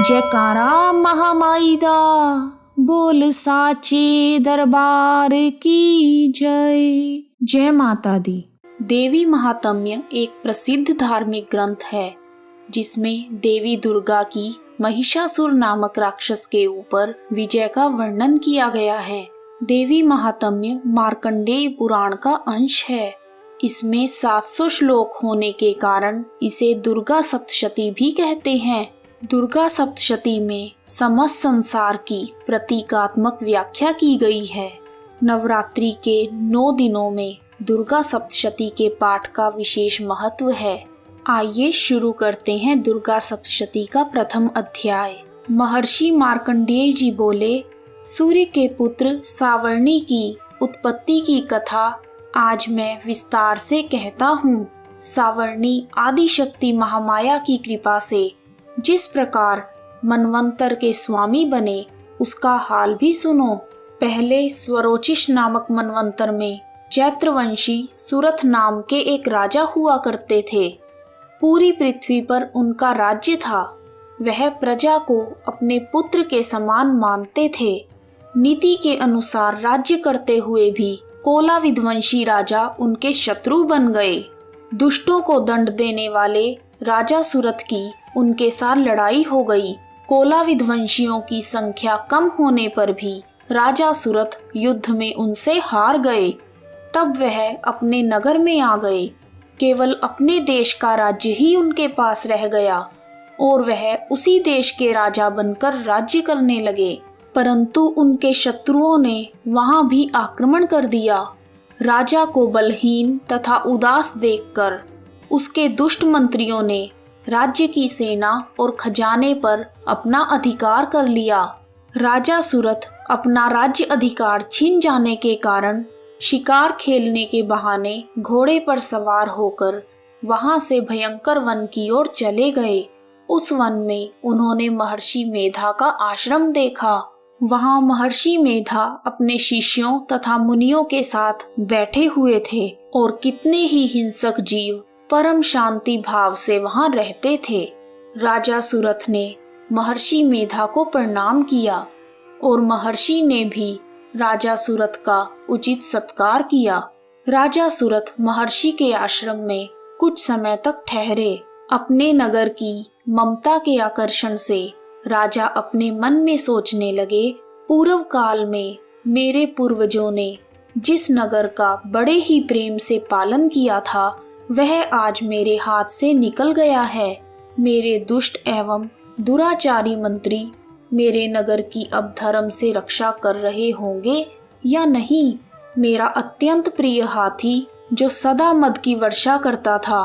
जयकारा महामाई दा, बोल साचे दरबार की जय। जय माता दी। देवी महात्म्य एक प्रसिद्ध धार्मिक ग्रंथ है जिसमें देवी दुर्गा की महिषासुर नामक राक्षस के ऊपर विजय का वर्णन किया गया है। देवी महात्म्य मार्कंडेय पुराण का अंश है। इसमें 700 श्लोक होने के कारण इसे दुर्गा सप्तशती भी कहते हैं। दुर्गा सप्तशती में समस्त संसार की प्रतीकात्मक व्याख्या की गई है। नवरात्रि के 9 दिनों में दुर्गा सप्तशती के पाठ का विशेष महत्व है। आइए शुरू करते हैं दुर्गा सप्तशती का प्रथम अध्याय। महर्षि मार्कंडेय जी बोले, सूर्य के पुत्र सावर्णी की उत्पत्ति की कथा आज मैं विस्तार से कहता हूँ। सावर्णी आदिशक्ति महामाया की कृपा से जिस प्रकार मनवंतर के स्वामी बने उसका हाल भी सुनो। पहले स्वरोचिष नामक मनवंतर में चैत्रवंशी सुरथ नाम के एक राजा हुआ करते थे। पूरी पृथ्वी पर उनका राज्य था। वह प्रजा को अपने पुत्र के समान मानते थे। नीति के अनुसार राज्य करते हुए भी कोला विध्वंसी राजा उनके शत्रु बन गए। दुष्टों को दंड देने वाले राजा सुरथ की उनके साथ लड़ाई हो गई। कोला विध्वंसियों की संख्या कम होने पर भी राजा सुरथ युद्ध में उनसे हार गए। तब वह अपने नगर में आ गए। केवल अपने देश का राज्य ही उनके पास रह गया और वह उसी देश के राजा बनकर राज्य करने लगे। परंतु उनके शत्रुओं ने वहां भी आक्रमण कर दिया। राजा को बलहीन तथा उदास देखकर उसके दुष्ट मंत्रियों ने राज्य की सेना और खजाने पर अपना अधिकार कर लिया। राजा सुरथ अपना राज्य अधिकार छीन जाने के कारण शिकार खेलने के बहाने घोड़े पर सवार होकर वहां से भयंकर वन की ओर चले गए। उस वन में उन्होंने महर्षि मेधा का आश्रम देखा। वहां महर्षि मेधा अपने शिष्यों तथा मुनियों के साथ बैठे हुए थे और कितने ही हिंसक जीव परम शांति भाव से वहां रहते थे। राजा सुरथ ने महर्षि मेधा को प्रणाम किया और महर्षि ने भी राजा सुरथ का उचित सत्कार किया। राजा सुरथ महर्षि के आश्रम में कुछ समय तक ठहरे। अपने नगर की ममता के आकर्षण से राजा अपने मन में सोचने लगे, पूर्व काल में मेरे पूर्वजों ने जिस नगर का बड़े ही प्रेम से पालन किया था वह आज मेरे हाथ से निकल गया है। मेरे दुष्ट एवं दुराचारी मंत्री मेरे नगर की अब धर्म से रक्षा कर रहे होंगे या नहीं। मेरा अत्यंत प्रिय हाथी जो सदा मद की वर्षा करता था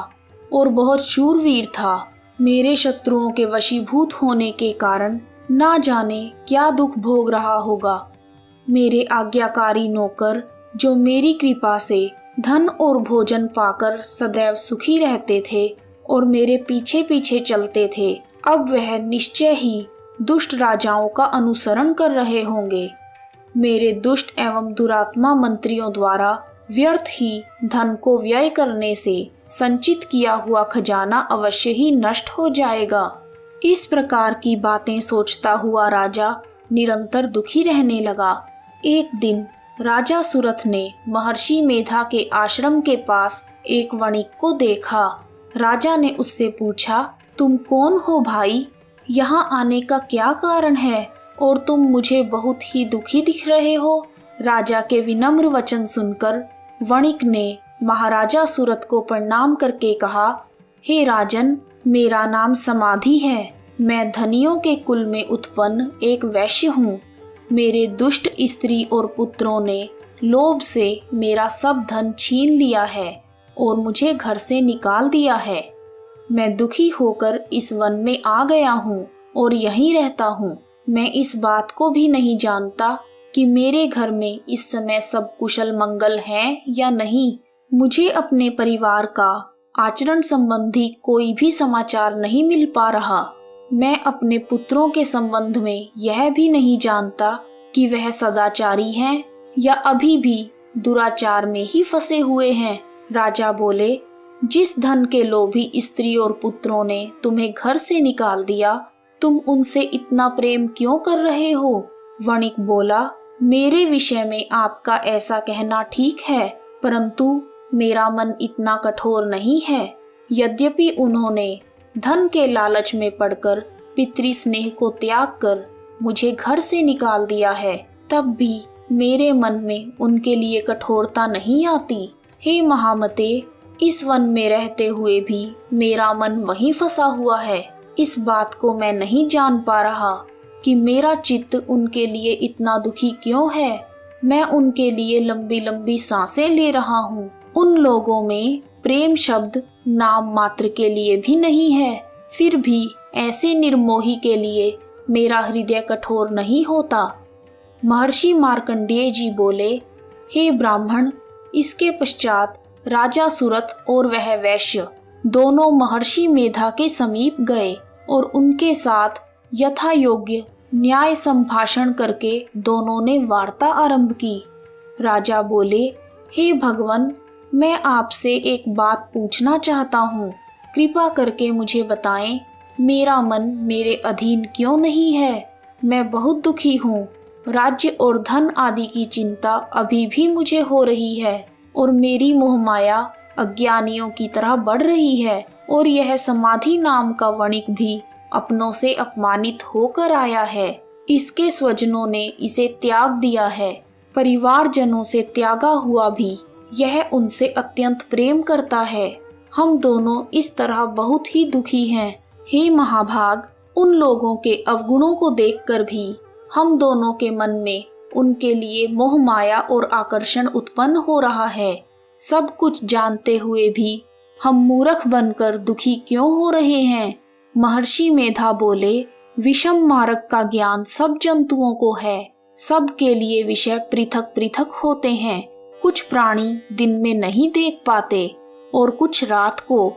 और बहुत शूरवीर था, मेरे शत्रुओं के वशीभूत होने के कारण ना जाने क्या दुख भोग रहा होगा। मेरे आज्ञाकारी नौकर जो मेरी कृपा से धन और भोजन पाकर सदैव सुखी रहते थे और मेरे पीछे पीछे चलते थे, अब वह निश्चय ही दुष्ट राजाओं का अनुसरण कर रहे होंगे। मेरे दुष्ट एवं दुरात्मा मंत्रियों द्वारा व्यर्थ ही धन को व्यय करने से संचित किया हुआ खजाना अवश्य ही नष्ट हो जाएगा। इस प्रकार की बातें सोचता हुआ राजा निरंतर दुखी रहने लगा। एक दिन राजा सुरथ ने महर्षि मेधा के आश्रम के पास एक वणिक को देखा। राजा ने उससे पूछा, तुम कौन हो भाई? यहाँ आने का क्या कारण है और तुम मुझे बहुत ही दुखी दिख रहे हो? राजा के विनम्र वचन सुनकर वणिक ने महाराजा सुरथ को प्रणाम करके कहा, हे राजन, मेरा नाम समाधि है। मैं धनियों के कुल में उत्पन्न एक वैश्य हूँ। मेरे दुष्ट स्त्री और पुत्रों ने लोभ से मेरा सब धन छीन लिया है और मुझे घर से निकाल दिया है। मैं दुखी होकर इस वन में आ गया हूँ और यहीं रहता हूँ। मैं इस बात को भी नहीं जानता कि मेरे घर में इस समय सब कुशल मंगल है या नहीं। मुझे अपने परिवार का आचरण संबंधी कोई भी समाचार नहीं मिल पा रहा। मैं अपने पुत्रों के संबंध में यह भी नहीं जानता कि वह सदाचारी हैं या अभी भी दुराचार में ही फंसे हुए हैं। राजा बोले, जिस धन के लोभी स्त्री और पुत्रों ने तुम्हें घर से निकाल दिया, तुम उनसे इतना प्रेम क्यों कर रहे हो? वणिक बोला, मेरे विषय में आपका ऐसा कहना ठीक है, परंतु मेरा मन इतना कठोर नहीं है। यद्यपि उन्होंने धन के लालच में पड़कर पितृ स्नेह को त्याग कर मुझे घर से निकाल दिया है, तब भी मेरे मन में उनके लिए कठोरता नहीं आती। हे महामते, इस वन में रहते हुए भी मेरा मन वहीं फंसा हुआ है। इस बात को मैं नहीं जान पा रहा कि मेरा चित्त उनके लिए इतना दुखी क्यों है। मैं उनके लिए लंबी लंबी सांसें ले रहा हूँ। उन लोगों में प्रेम शब्द नाम मात्र के लिए भी नहीं है, फिर भी ऐसे निर्मोही के लिए मेरा हृदय कठोर नहीं होता। महर्षि मार्कंडेय जी बोले, हे ब्राह्मण, इसके पश्चात राजा सुरथ और वह वैश्य दोनों महर्षि मेधा के समीप गए और उनके साथ यथा योग्य न्याय संभाषण करके दोनों ने वार्ता आरंभ की। राजा बोले, हे भगवन, मैं आपसे एक बात पूछना चाहता हूँ। कृपा करके मुझे बताएं, मेरा मन मेरे अधीन क्यों नहीं है? मैं बहुत दुखी हूँ। राज्य और धन आदि की चिंता अभी भी मुझे हो रही है और मेरी मोहमाया अज्ञानियों की तरह बढ़ रही है। और यह समाधि नाम का वणिक भी अपनों से अपमानित होकर आया है। इसके स्वजनों ने इसे त्याग दिया है। परिवारजनों से त्यागा हुआ भी यह उनसे अत्यंत प्रेम करता है। हम दोनों इस तरह बहुत ही दुखी हैं। हे महाभाग, उन लोगों के अवगुणों को देखकर भी हम दोनों के मन में उनके लिए मोह माया और आकर्षण उत्पन्न हो रहा है। सब कुछ जानते हुए भी हम मूर्ख बनकर दुखी क्यों हो रहे हैं? महर्षि मेधा बोले, विषम मार्ग का ज्ञान सब जंतुओं को है। सब के लिए विषय पृथक पृथक होते हैं। कुछ प्राणी दिन में नहीं देख पाते और कुछ रात को,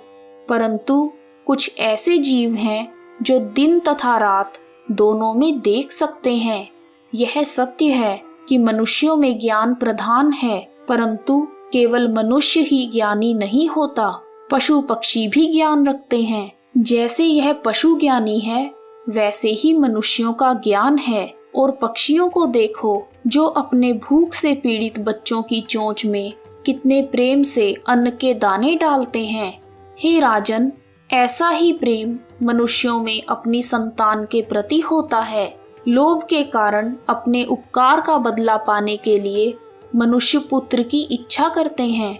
परंतु कुछ ऐसे जीव हैं जो दिन तथा रात दोनों में देख सकते हैं। यह सत्य है कि मनुष्यों में ज्ञान प्रधान है, परंतु केवल मनुष्य ही ज्ञानी नहीं होता। पशु पक्षी भी ज्ञान रखते हैं। जैसे यह पशु ज्ञानी है, वैसे ही मनुष्यों का ज्ञान है। और पक्षियों को देखो, जो अपने भूख से पीड़ित बच्चों की चोंच में कितने प्रेम से अन्न के दाने डालते हैं। हे राजन, ऐसा ही प्रेम मनुष्यों में अपनी संतान के प्रति होता है। लोभ के कारण अपने उपकार का बदला पाने के लिए मनुष्य पुत्र की इच्छा करते हैं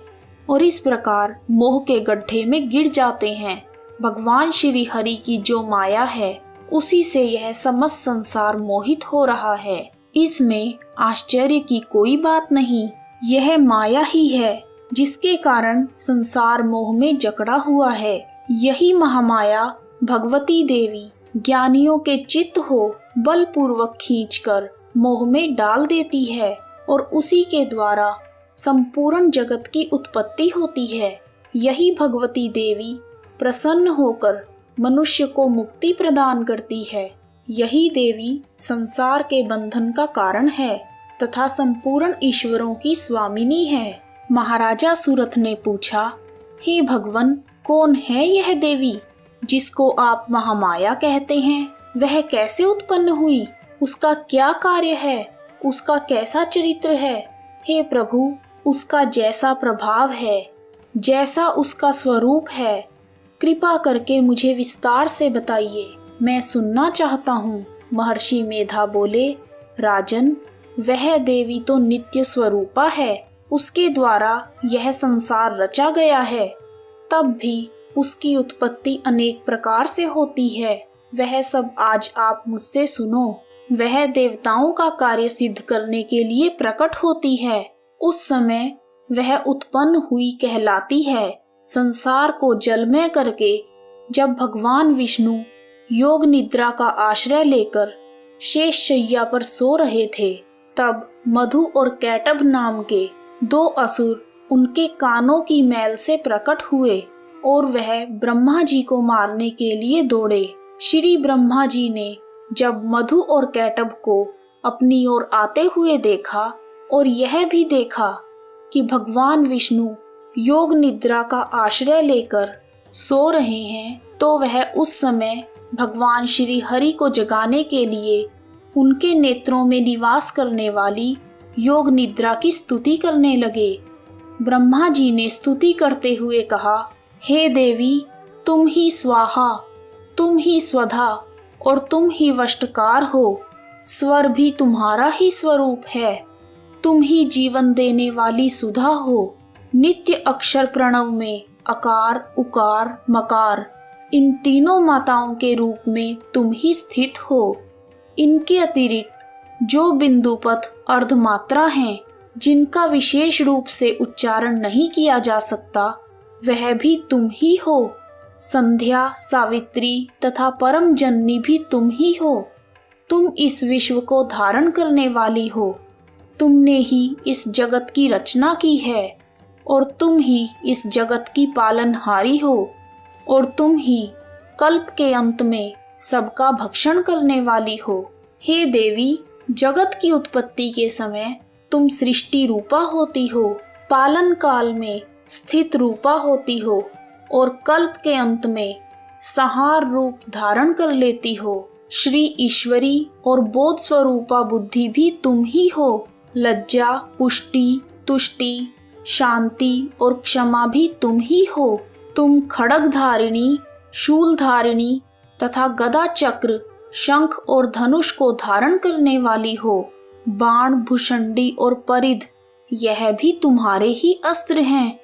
और इस प्रकार मोह के गड्ढे में गिर जाते हैं। भगवान श्री हरि की जो माया है, उसी से यह समस्त संसार मोहित हो रहा है। इसमें आश्चर्य की कोई बात नहीं। यह माया ही है जिसके कारण संसार मोह में जकड़ा हुआ है। यही महामाया भगवती देवी ज्ञानियों के चित्त हो बलपूर्वक खींचकर मोह में डाल देती है और उसी के द्वारा संपूर्ण जगत की उत्पत्ति होती है। यही भगवती देवी प्रसन्न होकर मनुष्य को मुक्ति प्रदान करती है। यही देवी संसार के बंधन का कारण है तथा संपूर्ण ईश्वरों की स्वामिनी है। महाराजा सुरथ ने पूछा, हे भगवन, कौन है यह देवी जिसको आप महामाया कहते हैं? वह कैसे उत्पन्न हुई? उसका क्या कार्य है? उसका कैसा चरित्र है? हे प्रभु, उसका जैसा प्रभाव है, जैसा उसका स्वरूप है, कृपा करके मुझे विस्तार से बताइए, मैं सुनना चाहता हूँ। महर्षि मेधा बोले, राजन, वह देवी तो नित्य स्वरूपा है। उसके द्वारा यह संसार रचा गया है। तब भी उसकी उत्पत्ति अनेक प्रकार से होती है। वह सब आज आप मुझसे सुनो। वह देवताओं का कार्य सिद्ध करने के लिए प्रकट होती है। उस समय वह उत्पन्न हुई कहलाती है। संसार को जलमय करके जब भगवान विष्णु योग निद्रा का आश्रय लेकर शेष शैया पर सो रहे थे, तब मधु और कैटभ नाम के दो असुर उनके कानों की मैल से प्रकट हुए और वह ब्रह्मा जी को मारने के लिए दौड़े। श्री ब्रह्मा जी ने जब मधु और कैटभ को अपनी ओर आते हुए देखा और यह भी देखा कि भगवान विष्णु योग निद्रा का आश्रय लेकर सो रहे हैं, तो वह उस समय भगवान श्री हरि को जगाने के लिए उनके नेत्रों में निवास करने वाली योग निद्रा की स्तुति करने लगे। ब्रह्मा जी ने स्तुति करते हुए कहा, हे देवी, तुम ही स्वाहा, तुम ही स्वधा और तुम ही वष्टकार हो। स्वर भी तुम्हारा ही स्वरूप है। तुम ही जीवन देने वाली सुधा हो। नित्य अक्षर प्रणव में अकार, उकार, मकार, इन तीनों माताओं के रूप में तुम ही स्थित हो। इनके अतिरिक्त जो बिंदुपत अर्धमात्रा हैं, जिनका विशेष रूप से उच्चारण नहीं किया जा सकता, वह भी तुम ही हो। संध्या, सावित्री तथा परम जननी भी तुम ही हो। तुम इस विश्व को धारण करने वाली हो। तुमने ही इस जगत की रचना की है और तुम ही इस जगत की पालनहारी हो और तुम ही कल्प के अंत में सबका भक्षण करने वाली हो। हे देवी, जगत की उत्पत्ति के समय तुम सृष्टि रूपा होती हो, पालन काल में स्थित रूपा होती हो और कल्प के अंत में संहार रूप धारण कर लेती हो। श्री ईश्वरी और बोध स्वरूपा बुद्धि भी तुम ही हो। लज्जा, पुष्टि, तुष्टि, शांति और क्षमा भी तुम ही हो। तुम खड्ग धारिणी, शूल धारिणी तथा गदा, चक्र, शंख और धनुष को धारण करने वाली हो। बाण, भुषंडी और परिध, यह भी तुम्हारे ही अस्त्र हैं।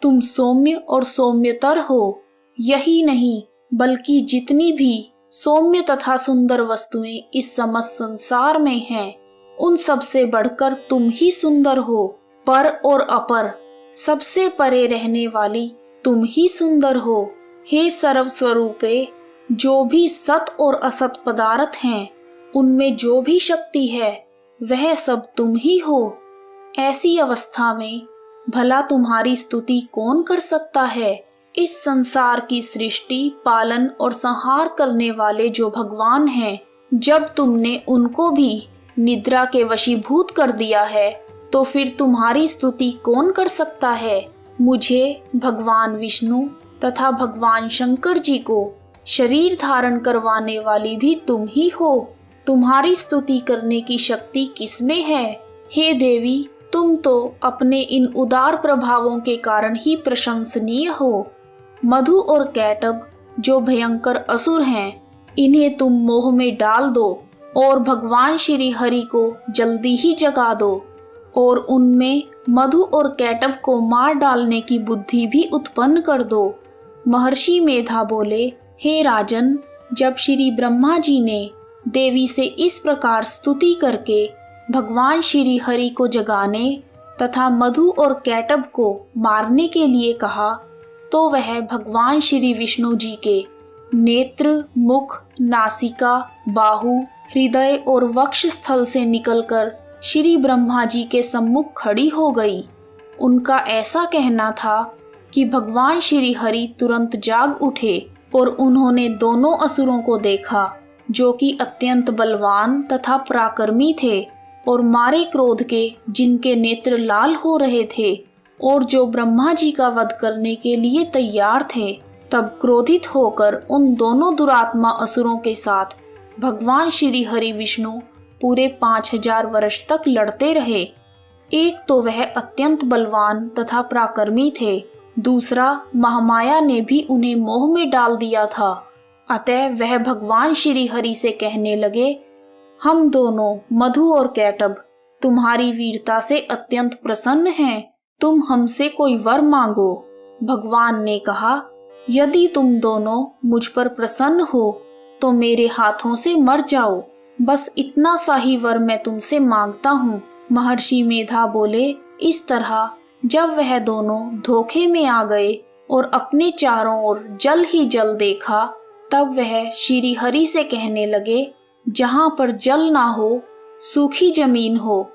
तुम सौम्य और सौम्यतर हो। यही नहीं बल्कि जितनी भी सौम्य तथा सुंदर वस्तुएं इस समस्त संसार में हैं, उन सब से बढ़कर तुम ही सुंदर हो। पर और अपर, सबसे परे रहने वाली तुम ही सुंदर हो। हे सर्व स्वरूपे, जो भी सत और असत पदार्थ हैं, उनमें जो भी शक्ति है, वह सब तुम ही हो। ऐसी अवस्था में भला तुम्हारी स्तुति कौन कर सकता है? इस संसार की सृष्टि, पालन और संहार करने वाले जो भगवान हैं, जब तुमने उनको भी निद्रा के वशीभूत कर दिया है, तो फिर तुम्हारी स्तुति कौन कर सकता है? मुझे, भगवान विष्णु तथा भगवान शंकर जी को शरीर धारण करवाने वाली भी तुम ही हो। तुम्हारी स्तुति करने की शक्ति किसमें है? हे देवी, तुम तो अपने इन उदार प्रभावों के कारण ही प्रशंसनीय हो। मधु और कैटब, जो भयंकर असुर हैं, इन्हें तुम मोह में डाल दो और भगवान श्री हरि को जल्दी ही जगा दो और उनमें मधु और कैटब को मार डालने की बुद्धि भी उत्पन्न कर दो। महर्षि मेधा बोले, हे राजन, जब श्री ब्रह्मा जी ने देवी से इस प्रकार स्तुति करके भगवान श्री हरि को जगाने तथा मधु और कैटब को मारने के लिए कहा, तो वह भगवान श्री विष्णु जी के नेत्र, मुख, नासिका, बाहु, हृदय और वक्ष स्थल से निकलकर श्री ब्रह्मा जी के सम्मुख खड़ी हो गई। उनका ऐसा कहना था कि भगवान श्री हरि तुरंत जाग उठे और उन्होंने दोनों असुरों को देखा, जो कि अत्यंत बलवान तथा पराक्रमी थे और मारे क्रोध के जिनके नेत्र लाल हो रहे थे और जो ब्रह्मा जी का वध करने के लिए तैयार थे। तब क्रोधित होकर उन दोनों दुरात्मा असुरों के साथ भगवान श्री हरि विष्णु पूरे 5000 वर्ष तक लड़ते रहे। एक तो वह अत्यंत बलवान तथा पराक्रमी थे, दूसरा महामाया ने भी उन्हें मोह में डाल दिया था। अतः वह भगवान श्री हरि से कहने लगे, हम दोनों मधु और कैटब तुम्हारी वीरता से अत्यंत प्रसन्न हैं, तुम हमसे कोई वर मांगो। भगवान ने कहा, यदि तुम दोनों मुझ पर प्रसन्न हो तो मेरे हाथों से मर जाओ, बस इतना सा ही वर मैं तुमसे मांगता हूँ। महर्षि मेधा बोले, इस तरह जब वह दोनों धोखे में आ गए और अपने चारों ओर जल ही जल देखा, तब वह श्री हरि से कहने लगे, जहाँ पर जल ना हो, सूखी जमीन हो,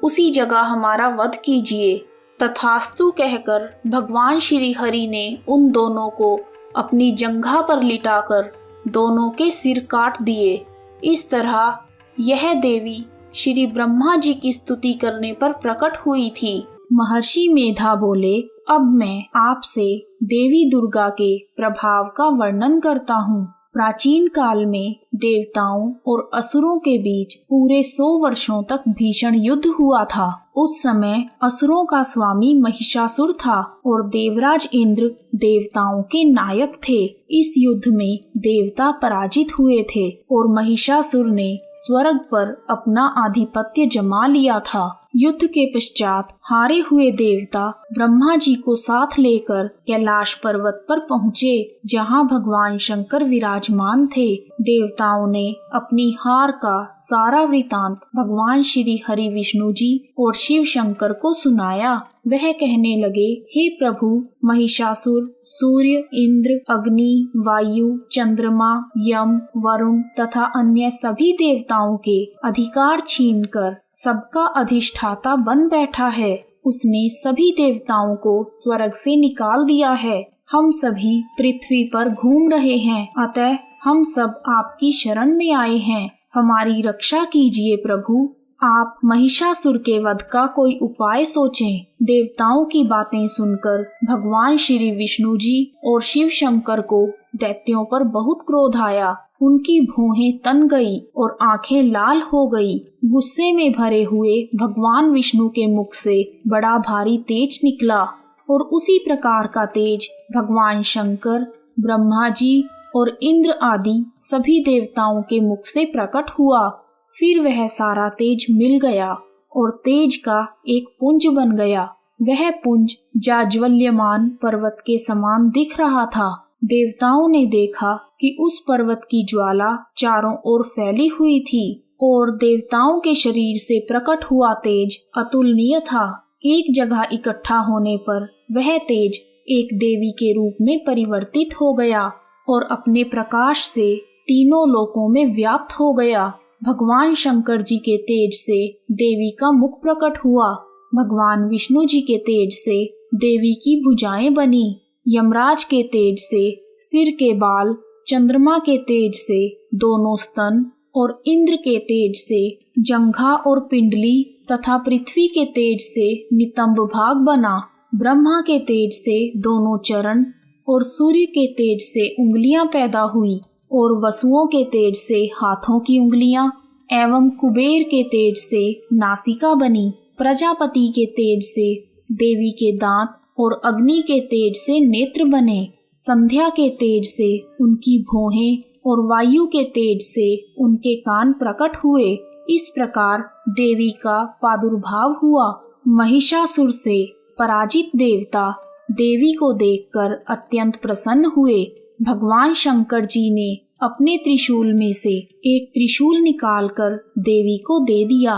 उसी जगह हमारा वध कीजिए। तथास्तु कहकर भगवान श्री हरि ने उन दोनों को अपनी जंघा पर लिटाकर दोनों के सिर काट दिए। इस तरह यह देवी श्री ब्रह्मा जी की स्तुति करने पर प्रकट हुई थी। महर्षि मेधा बोले, अब मैं आपसे देवी दुर्गा के प्रभाव का वर्णन करता हूँ। प्राचीन काल में देवताओं और असुरों के बीच पूरे 100 वर्षों तक भीषण युद्ध हुआ था। उस समय असुरों का स्वामी महिषासुर था और देवराज इंद्र देवताओं के नायक थे। इस युद्ध में देवता पराजित हुए थे और महिषासुर ने स्वर्ग पर अपना आधिपत्य जमा लिया था। युद्ध के पश्चात हारे हुए देवता ब्रह्मा जी को साथ लेकर कैलाश पर्वत पर पहुँचे, जहाँ भगवान शंकर विराजमान थे। देवताओं ने अपनी हार का सारा वृतांत भगवान श्री हरि विष्णु जी और शिव शंकर को सुनाया। वह कहने लगे, हे प्रभु, महिषासुर सूर्य, इंद्र, अग्नि, वायु, चंद्रमा, यम, वरुण तथा अन्य सभी देवताओं के अधिकार छीनकर सबका अधिष्ठाता बन बैठा है। उसने सभी देवताओं को स्वर्ग से निकाल दिया है। हम सभी पृथ्वी पर घूम रहे हैं, अतः हम सब आपकी शरण में आए हैं। हमारी रक्षा कीजिए प्रभु। आप महिषासुर के वध का कोई उपाय सोचें। देवताओं की बातें सुनकर भगवान श्री विष्णु जी और शिव शंकर को दैत्यों पर बहुत क्रोध आया। उनकी भौहें तन गई और आंखें लाल हो गई। गुस्से में भरे हुए भगवान विष्णु के मुख से बड़ा भारी तेज निकला और उसी प्रकार का तेज भगवान शंकर, ब्रह्मा जी और इंद्र आदि सभी देवताओं के मुख से प्रकट हुआ। फिर वह सारा तेज मिल गया और तेज का एक पुंज बन गया। वह पुंज जाज्वल्यमान पर्वत के समान दिख रहा था। देवताओं ने देखा कि उस पर्वत की ज्वाला चारों ओर फैली हुई थी और देवताओं के शरीर से प्रकट हुआ तेज अतुलनीय था। एक जगह इकट्ठा होने पर वह तेज एक देवी के रूप में परिवर्तित हो गया और अपने प्रकाश से तीनों लोकों में व्याप्त हो गया। भगवान शंकर जी के तेज से देवी का मुख प्रकट हुआ। भगवान विष्णु जी के तेज से देवी की भुजाएं बनी। यमराज के तेज से सिर के बाल, चंद्रमा के तेज से दोनों स्तन और इंद्र के तेज से जंघा और पिंडली तथा पृथ्वी के तेज से नितंब भाग बना। ब्रह्मा के तेज से दोनों चरण और सूर्य के तेज से उंगलियां पैदा हुई और वसुओं के तेज से हाथों की उंगलियां एवं कुबेर के तेज से नासिका बनी। प्रजापति के तेज से देवी के दांत और अग्नि के तेज से नेत्र बने। संध्या के तेज से उनकी भौहें और वायु के तेज से उनके कान प्रकट हुए। इस प्रकार देवी का प्रादुर्भाव हुआ। महिषासुर से पराजित देवता देवी को देखकर अत्यंत प्रसन्न हुए। भगवान शंकर जी ने अपने त्रिशूल में से एक त्रिशूल निकालकर देवी को दे दिया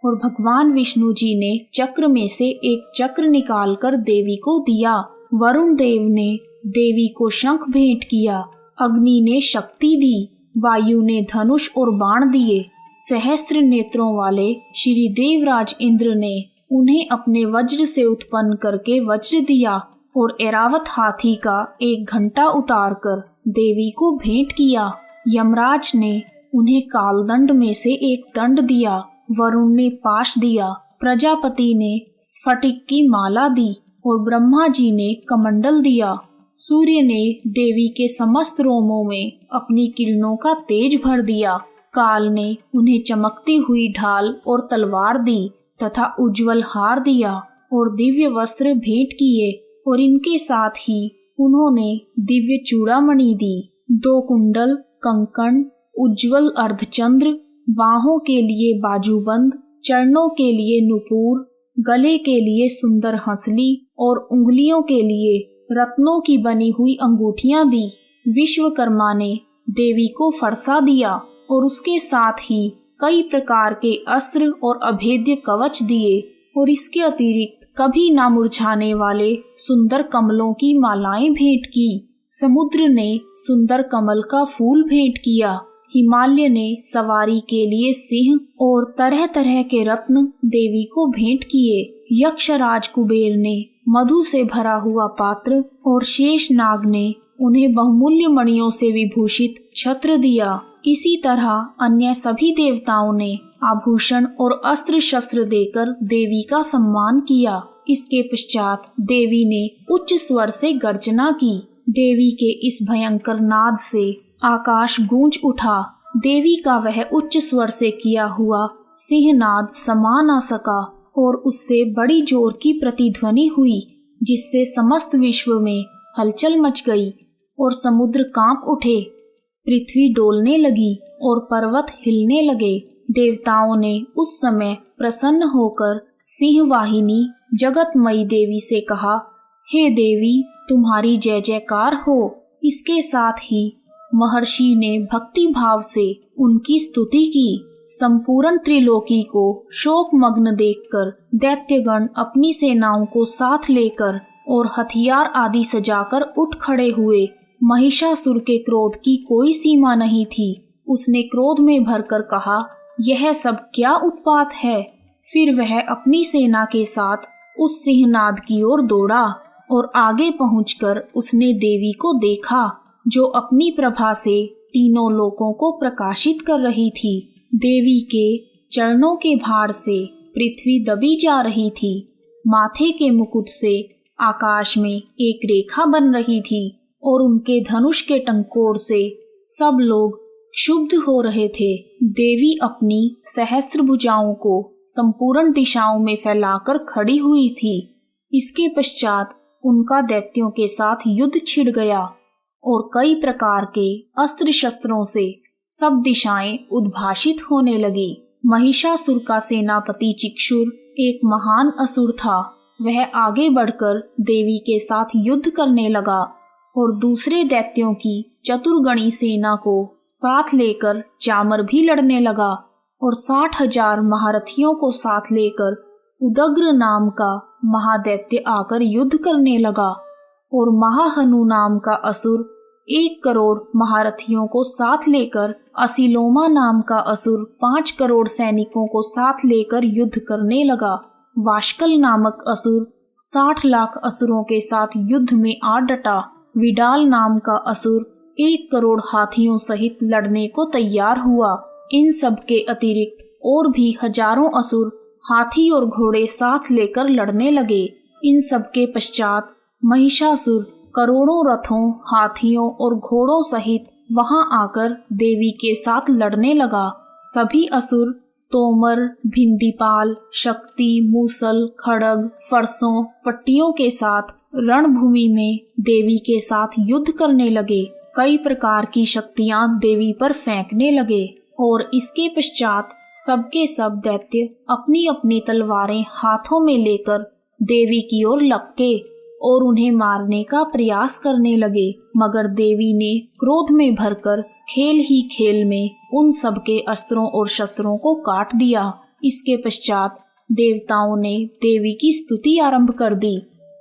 और भगवान विष्णु जी ने चक्र में से एक चक्र निकालकर देवी को दिया। वरुण देव ने देवी को शंख भेंट किया। अग्नि ने शक्ति दी। वायु ने धनुष और बाण दिए। सहस्त्र नेत्रों वाले श्री देवराज इंद्र ने उन्हें अपने वज्र से उत्पन्न करके वज्र दिया और ऐरावत हाथी का एक घंटा उतारकर देवी को भेंट किया। यमराज ने उन्हें कालदंड में से एक दंड दिया। वरुण ने पाश दिया। प्रजापति ने स्फटिक की माला दी और ब्रह्मा जी ने कमंडल दिया। सूर्य ने देवी के समस्त रोमों में अपनी किरणों का तेज भर दिया। काल ने उन्हें चमकती हुई ढाल और तलवार दी तथा उज्जवल हार दिया और दिव्य वस्त्र भेंट किए और इनके साथ ही उन्होंने दिव्य चूड़ामणि दी। 2 कुंडल, कंकण, उज्जवल अर्धचंद्र, बाहों के लिए बाजूबंद, चरणों के लिए नुपुर, गले के लिए सुंदर हंसली और उंगलियों के लिए रत्नों की बनी हुई अंगूठियां दी। विश्वकर्मा ने देवी को फरसा दिया और उसके साथ ही कई प्रकार के अस्त्र और अभेद्य कवच दिए और इसके अतिरिक्त कभी ना मुरझाने वाले सुंदर कमलों की मालाएं भेंट की। समुद्र ने सुंदर कमल का फूल भेंट किया। हिमालय ने सवारी के लिए सिंह और तरह तरह के रत्न देवी को भेंट किए। यक्षराज कुबेर ने मधु से भरा हुआ पात्र और शेष नाग ने उन्हें बहुमूल्य मणियों से विभूषित छत्र दिया। इसी तरह अन्य सभी देवताओं ने आभूषण और अस्त्र शस्त्र देकर देवी का सम्मान किया। इसके पश्चात देवी ने उच्च स्वर से गर्जना की। देवी के इस भयंकर नाद से आकाश गूंज उठा। देवी का वह उच्च स्वर से किया हुआ सिंहनाद समा न सका और उससे बड़ी जोर की प्रतिध्वनि हुई, जिससे समस्त विश्व में हलचल मच गई और समुद्र कांप उठे। पृथ्वी डोलने लगी और पर्वत हिलने लगे। देवताओं ने उस समय प्रसन्न होकर सिंहवाहिनी जगतमयी देवी से कहा, हे देवी, तुम्हारी जय जयकार हो। इसके साथ ही महर्षि ने भक्ति भाव से उनकी स्तुति की। संपूर्ण त्रिलोकी को शोकमग्न देखकर दैत्यगण अपनी सेनाओं को साथ लेकर और हथियार आदि सजाकर उठ खड़े हुए। महिषासुर के क्रोध की कोई सीमा नहीं थी। उसने क्रोध में भरकर कहा, यह सब क्या उत्पात है। फिर वह अपनी सेना के साथ उस सिंहनाद की ओर दौड़ा और आगे पहुंचकर उसने देवी को देखा, जो अपनी प्रभा से तीनों लोकों को प्रकाशित कर रही थी। देवी के चरणों के भार से पृथ्वी दबी जा रही थी। माथे के मुकुट से आकाश में एक रेखा बन रही थी और उनके धनुष के टंकोर से सब लोग क्षुब्ध हो रहे थे। देवी अपनी सहस्त्र भुजाओं को संपूर्ण दिशाओं में फैलाकर खड़ी हुई थी। इसके पश्चात उनका दैत्यों के साथ युद्ध छिड़ गया और कई प्रकार के अस्त्र शस्त्रों से सब दिशाएं उद्भाषित होने लगी। महिषासुर का सेनापति चिक्षुर एक महान असुर था। वह आगे बढ़कर देवी के साथ युद्ध करने लगा और दूसरे दैत्यों की चतुर्गणी सेना को साथ लेकर चामर भी लड़ने लगा और 60,000 महारथियों को साथ लेकर उदग्र नाम का महादैत्य आकर युद्ध करने लगा और महाहनु नाम का असुर 1 करोड़ महारथियों को साथ लेकर असिलोमा नाम का असुर 5 करोड़ सैनिकों को साथ लेकर युद्ध करने लगा। वाशकल नामक असुर 60 लाख असुरों के साथ युद्ध में आ डटा। विडाल नाम का असुर 1 करोड़ हाथियों सहित लड़ने को तैयार हुआ। इन सब के अतिरिक्त और भी हजारों असुर हाथी और घोड़े साथ लेकर लड़ने लगे। इन सब के पश्चात महिषासुर करोड़ों रथों, हाथियों और घोड़ों सहित वहां आकर देवी के साथ लड़ने लगा। सभी असुर तोमर, भिंडीपाल, शक्ति, मूसल, खड़ग, फरसों, पट्टियों के साथ रणभूमि में देवी के साथ युद्ध करने लगे। कई प्रकार की शक्तियां देवी पर फेंकने लगे और इसके पश्चात सबके सब दैत्य अपनी अपनी तलवारें हाथों में लेकर देवी की ओर लपके और उन्हें मारने का प्रयास करने लगे। मगर देवी ने क्रोध में भरकर खेल ही खेल में उन सब के अस्त्रों और शस्त्रों को काट दिया। इसके पश्चात देवताओं ने देवी की स्तुति आरंभ कर दी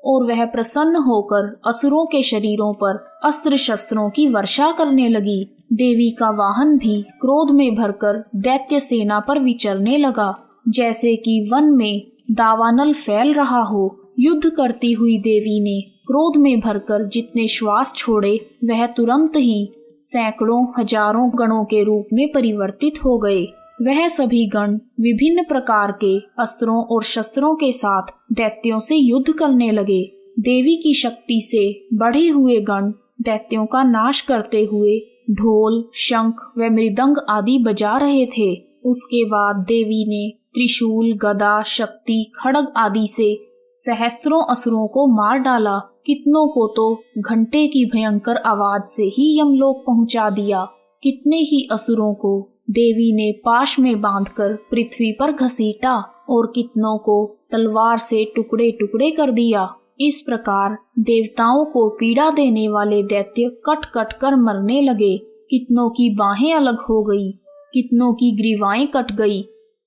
और वह प्रसन्न होकर असुरों के शरीरों पर अस्त्र शस्त्रों की वर्षा करने लगी। देवी का वाहन भी क्रोध में भरकर दैत्य सेना पर विचरने लगा, जैसे कि वन में दावानल फैल रहा हो। युद्ध करती हुई देवी ने क्रोध में भरकर जितने श्वास छोड़े वह तुरंत ही सैकड़ों हजारों गणों के रूप में परिवर्तित हो गए। वह सभी गण विभिन्न प्रकार के अस्त्रों और शस्त्रों के साथ दैत्यों से युद्ध करने लगे। देवी की शक्ति से बढ़े हुए गण दैत्यों का नाश करते हुए ढोल, शंख व मृदंग आदि बजा रहे थे। उसके बाद देवी ने त्रिशूल, गदा, शक्ति, खड्ग आदि से सहस्त्रों असुरों को मार डाला। कितनों को तो घंटे की भयंकर आवाज से ही यमलोक पहुंचा दिया। कितने ही असुरों को देवी ने पाश में बांधकर पृथ्वी पर घसीटा और कितनों को तलवार से टुकड़े टुकड़े कर दिया। इस प्रकार देवताओं को पीड़ा देने वाले दैत्य कट कट कर मरने लगे। कितनों की बाहें अलग हो गई, कितनों की ग्रीवाएं कट गई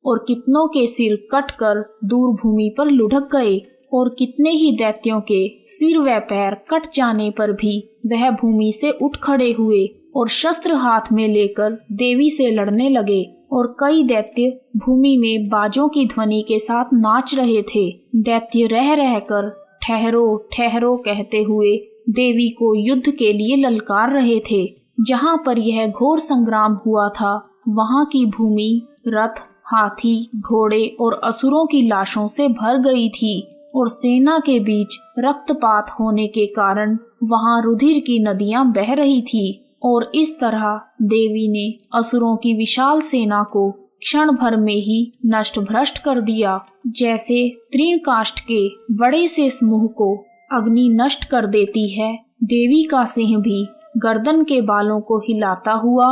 और कितनों के सिर कट कर दूर भूमि पर लुढ़क गए और कितने ही दैत्यों के सिर व पैर कट जाने पर भी वह भूमि से उठ खड़े हुए और शस्त्र हाथ में लेकर देवी से लड़ने लगे। और कई दैत्य भूमि में बाजों की ध्वनि के साथ नाच रहे थे। दैत्य रह रहकर ठहरो ठहरो कहते हुए देवी को युद्ध के लिए ललकार रहे थे। जहाँ पर यह घोर संग्राम हुआ था वहाँ की भूमि रथ, हाथी, घोड़े और असुरों की लाशों से भर गई थी और सेना के बीच रक्तपात होने के कारण वहाँ रुधिर की नदियां बह रही थी। और इस तरह देवी ने असुरों की विशाल सेना को क्षण भर में ही नष्ट भ्रष्ट कर दिया। जैसे तृणकाष्ठ के बड़े से समूह को अग्नि नष्ट कर देती है, देवी का सिंह भी गर्दन के बालों को हिलाता हुआ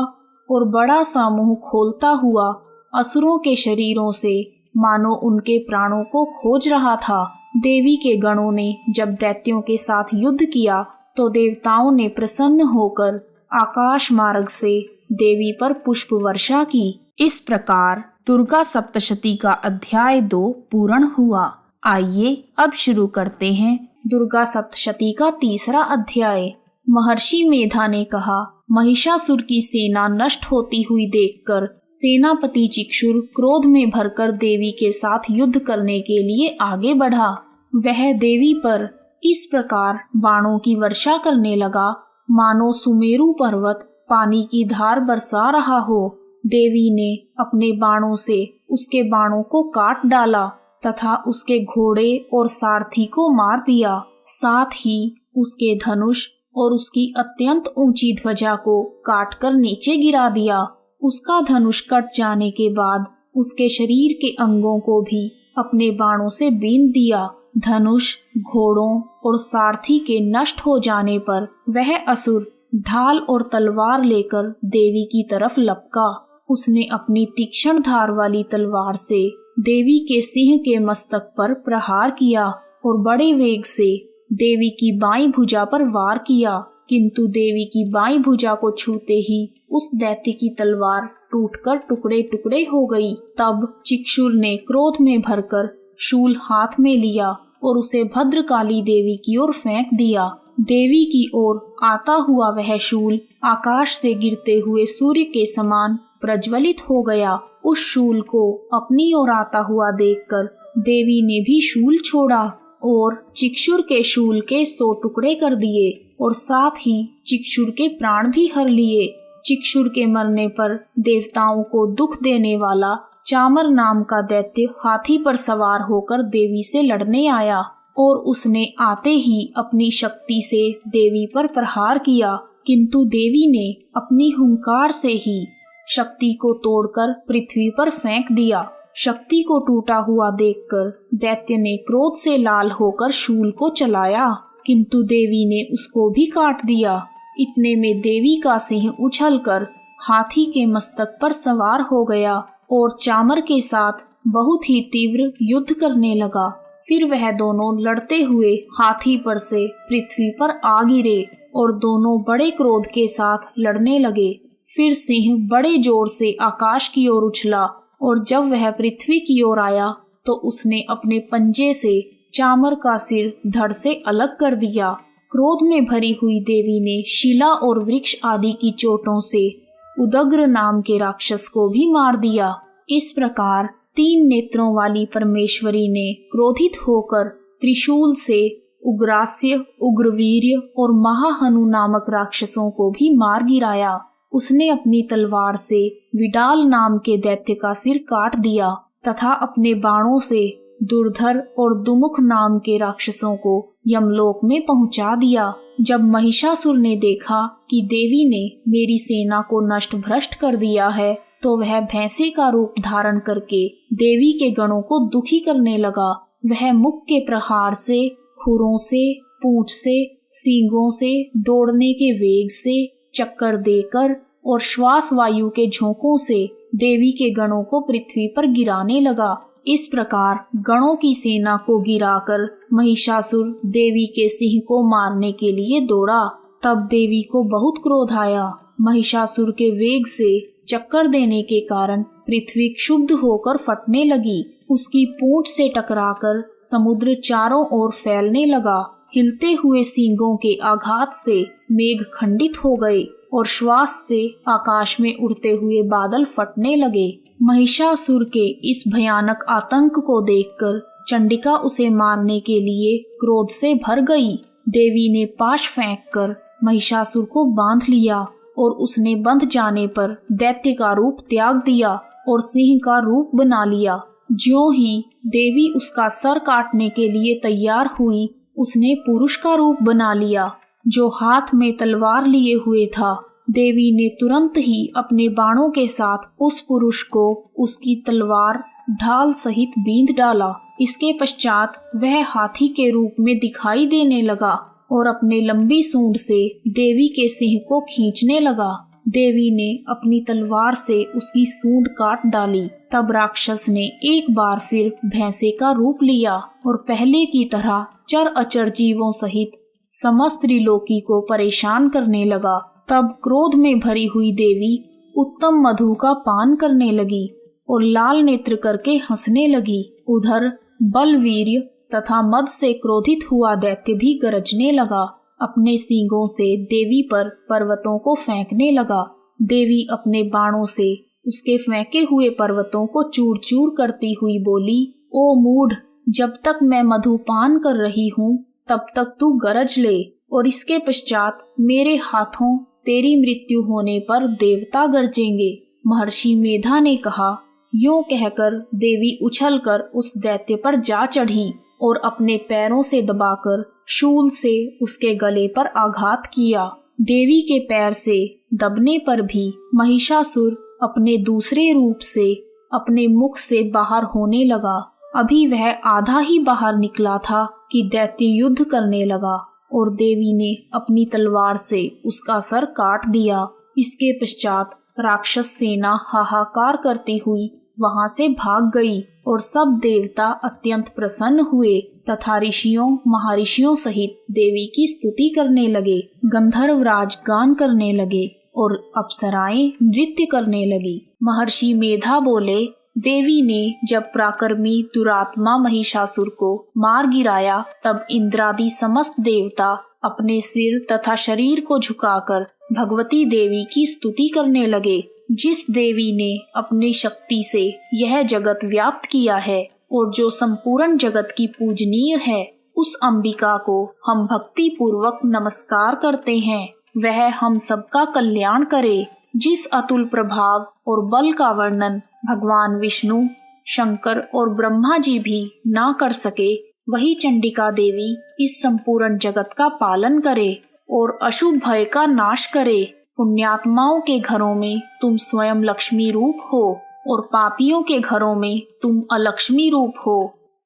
और बड़ा सा मुंह खोलता हुआ असुरों के शरीरों से मानो उनके प्राणों को खोज रहा था। देवी के गणों ने जब दैत्यों के साथ युद्ध किया तो देवताओं ने प्रसन्न होकर आकाश मार्ग से देवी पर पुष्प वर्षा की। इस प्रकार दुर्गा सप्तशती का अध्याय 2 पूर्ण हुआ। आइए अब शुरू करते हैं दुर्गा सप्तशती का तीसरा अध्याय। महर्षि मेधा ने कहा, महिषासुर की सेना नष्ट होती हुई देखकर सेनापति चिक्षुर क्रोध में भरकर देवी के साथ युद्ध करने के लिए आगे बढ़ा। वह देवी पर इस प्रकार बाणों की वर्षा करने लगा मानो सुमेरु पर्वत पानी की धार बरसा रहा हो। देवी ने अपने बाणों से उसके बाणों को काट डाला तथा उसके घोड़े और सारथी को मार दिया। साथ ही उसके धनुष और उसकी अत्यंत ऊंची ध्वजा को काटकर नीचे गिरा दिया। उसका धनुष कट जाने के बाद उसके शरीर के अंगों को भी अपने बाणों से बींध दिया। धनुष, घोड़ों और सारथी के नष्ट हो जाने पर वह असुर ढाल और तलवार लेकर देवी की तरफ लपका। उसने अपनी तीक्ष्ण धार वाली तलवार से देवी के सिंह के मस्तक पर प्रहार किया और बड़े वेग से देवी की बाईं भुजा पर वार किया, किंतु देवी की बाईं भुजा को छूते ही उस दैत्य की तलवार टूटकर टुकड़े टुकड़े हो गई। तब चिक्षुर ने क्रोध में भरकर शूल हाथ में लिया और उसे भद्रकाली देवी की ओर फेंक दिया। देवी की ओर आता हुआ वह शूल आकाश से गिरते हुए सूर्य के समान प्रज्वलित हो गया। उस शूल को अपनी ओर आता हुआ देखकर देवी ने भी शूल छोड़ा और चिक्षुर के शूल के 100 टुकड़े कर दिए और साथ ही चिक्षुर के प्राण भी हर लिए। चिक्षुर के मरने पर देवताओं को दुख देने वाला चामर नाम का दैत्य हाथी पर सवार होकर देवी से लड़ने आया और उसने आते ही अपनी शक्ति से देवी पर प्रहार किया, किंतु देवी ने अपनी हुंकार से ही शक्ति को तोड़कर पृथ्वी पर फेंक दिया। शक्ति को टूटा हुआ देखकर दैत्य ने क्रोध से लाल होकर शूल को चलाया, किंतु देवी ने उसको भी काट दिया। इतने में देवी का सिंह उछलकर हाथी के मस्तक पर सवार हो गया और चामर के साथ बहुत ही तीव्र युद्ध करने लगा। फिर वह दोनों लड़ते हुए हाथी पर से पृथ्वी पर आ गिरे और दोनों बड़े क्रोध के साथ लड़ने लगे। फिर सिंह बड़े जोर से आकाश की ओर उछला और जब वह पृथ्वी की ओर आया तो उसने अपने पंजे से चामर का सिर धड़ से अलग कर दिया। क्रोध में भरी हुई देवी ने शिला और वृक्ष आदि की चोटों से उदग्र नाम के राक्षस को भी मार दिया। इस प्रकार 3 नेत्रों वाली परमेश्वरी ने क्रोधित होकर त्रिशूल से उग्रास्य, उग्रवीर्य और महाहनु नामक राक्षसों को भी मार गिराया। उसने अपनी तलवार से विडाल नाम के दैत्य का सिर काट दिया तथा अपने बाणों से दुर्धर और दुमुख नाम के राक्षसों को यमलोक में पहुंचा दिया। जब महिषासुर ने देखा कि देवी ने मेरी सेना को नष्ट भ्रष्ट कर दिया है तो वह भैंसे का रूप धारण करके देवी के गणों को दुखी करने लगा। वह मुख के प्रहार से, खुरों से, पूंछ से, सींगों से, दौड़ने के वेग से, चक्कर देकर और श्वास वायु के झोंकों से देवी के गणों को पृथ्वी पर गिराने लगा। इस प्रकार गणों की सेना को गिराकर महिषासुर देवी के सिंह को मारने के लिए दौड़ा। तब देवी को बहुत क्रोध आया। महिषासुर के वेग से चक्कर देने के कारण पृथ्वी क्षुब्ध होकर फटने लगी। उसकी पूंछ से टकराकर समुद्र चारों ओर फैलने लगा। हिलते हुए सींगों के आघात से मेघ खंडित हो गए और श्वास से आकाश में उड़ते हुए बादल फटने लगे। महिषासुर के इस भयानक आतंक को देखकर चंडिका उसे मारने के लिए क्रोध से भर गई। देवी ने पाश फेंककर महिषासुर को बांध लिया और उसने बंध जाने पर दैत्य का रूप त्याग दिया और सिंह का रूप बना लिया। ज्यों ही देवी उसका सर काटने के लिए तैयार हुई, उसने पुरुष का रूप बना लिया जो हाथ में तलवार लिए हुए था देवी ने तुरंत ही अपने बाणों के साथ उस पुरुष को उसकी तलवार ढाल सहित बींध डाला। इसके पश्चात वह हाथी के रूप में दिखाई देने लगा और अपने लंबी सूंड से देवी के सिंह को खींचने लगा। देवी ने अपनी तलवार से उसकी सूंड काट डाली। तब राक्षस ने एक बार फिर भैंसे का रूप लिया और पहले की तरह चर अचर जीवों सहित समस्त त्रिलोकी को परेशान करने लगा। तब क्रोध में भरी हुई देवी उत्तम मधु का पान करने लगी और लाल नेत्र करके हंसने लगी। उधर बलवीर्य तथा मद से क्रोधित हुआ दैत्य भी गरजने लगा। अपने सींगों से देवी पर पर्वतों को फेंकने लगा। देवी अपने बाणों से उसके फेंके हुए पर्वतों को चूर चूर करती हुई बोली, ओ मूढ़, जब तक मैं मधुपान कर रही हूँ तब तक तू गरज ले और इसके पश्चात मेरे हाथों तेरी मृत्यु होने पर देवता गरजेंगे। महर्षि मेधा ने कहा। यूं कहकर देवी उछलकर उस दैत्य पर जा चढ़ी और अपने पैरों से दबाकर शूल से उसके गले पर आघात किया। देवी के पैर से दबने पर भी महिषासुर अपने दूसरे रूप से अपने मुख से बाहर होने लगा। अभी वह आधा ही बाहर निकला था कि दैत्य युद्ध करने लगा और देवी ने अपनी तलवार से उसका सर काट दिया। इसके पश्चात राक्षस सेना हाहाकार करती हुई वहां से भाग गई और सब देवता अत्यंत प्रसन्न हुए तथा ऋषियों महर्षियों सहित देवी की स्तुति करने लगे। गंधर्वराज गान करने लगे और अप्सराएं नृत्य करने लगी। महर्षि मेधा बोले, देवी ने जब पराक्रमी दुरात्मा महिषासुर को मार गिराया तब इंद्रादि समस्त देवता अपने सिर तथा शरीर को झुकाकर भगवती देवी की स्तुति करने लगे। जिस देवी ने अपनी शक्ति से यह जगत व्याप्त किया है और जो संपूर्ण जगत की पूजनीय है, उस अंबिका को हम भक्ति पूर्वक नमस्कार करते हैं। वह हम सबका कल्याण करे। जिस अतुल प्रभाव और बल का वर्णन भगवान विष्णु, शंकर और ब्रह्मा जी भी ना कर सके, वही चंडिका देवी इस संपूर्ण जगत का पालन करे और अशुभ भय का नाश करे। पुण्यात्माओं के घरों में तुम स्वयं लक्ष्मी रूप हो और पापियों के घरों में तुम अलक्ष्मी रूप हो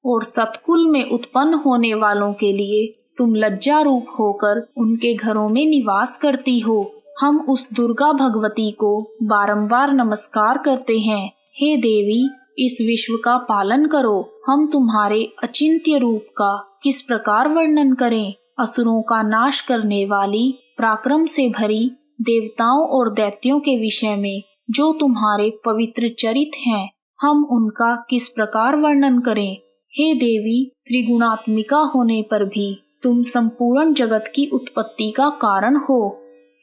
और सतकुल में उत्पन्न होने वालों के लिए तुम लज्जा रूप होकर उनके घरों में निवास करती हो। हम उस दुर्गा भगवती को बारंबार नमस्कार करते हैं। हे देवी, इस विश्व का पालन करो। हम तुम्हारे अचिंत्य रूप का किस प्रकार वर्णन करें। असुरों का नाश करने वाली, पराक्रम से भरी, देवताओं और दैत्यों के विषय में जो तुम्हारे पवित्र चरित हैं, हम उनका किस प्रकार वर्णन करें। हे देवी, त्रिगुणात्मिका होने पर भी तुम संपूर्ण जगत की उत्पत्ति का कारण हो।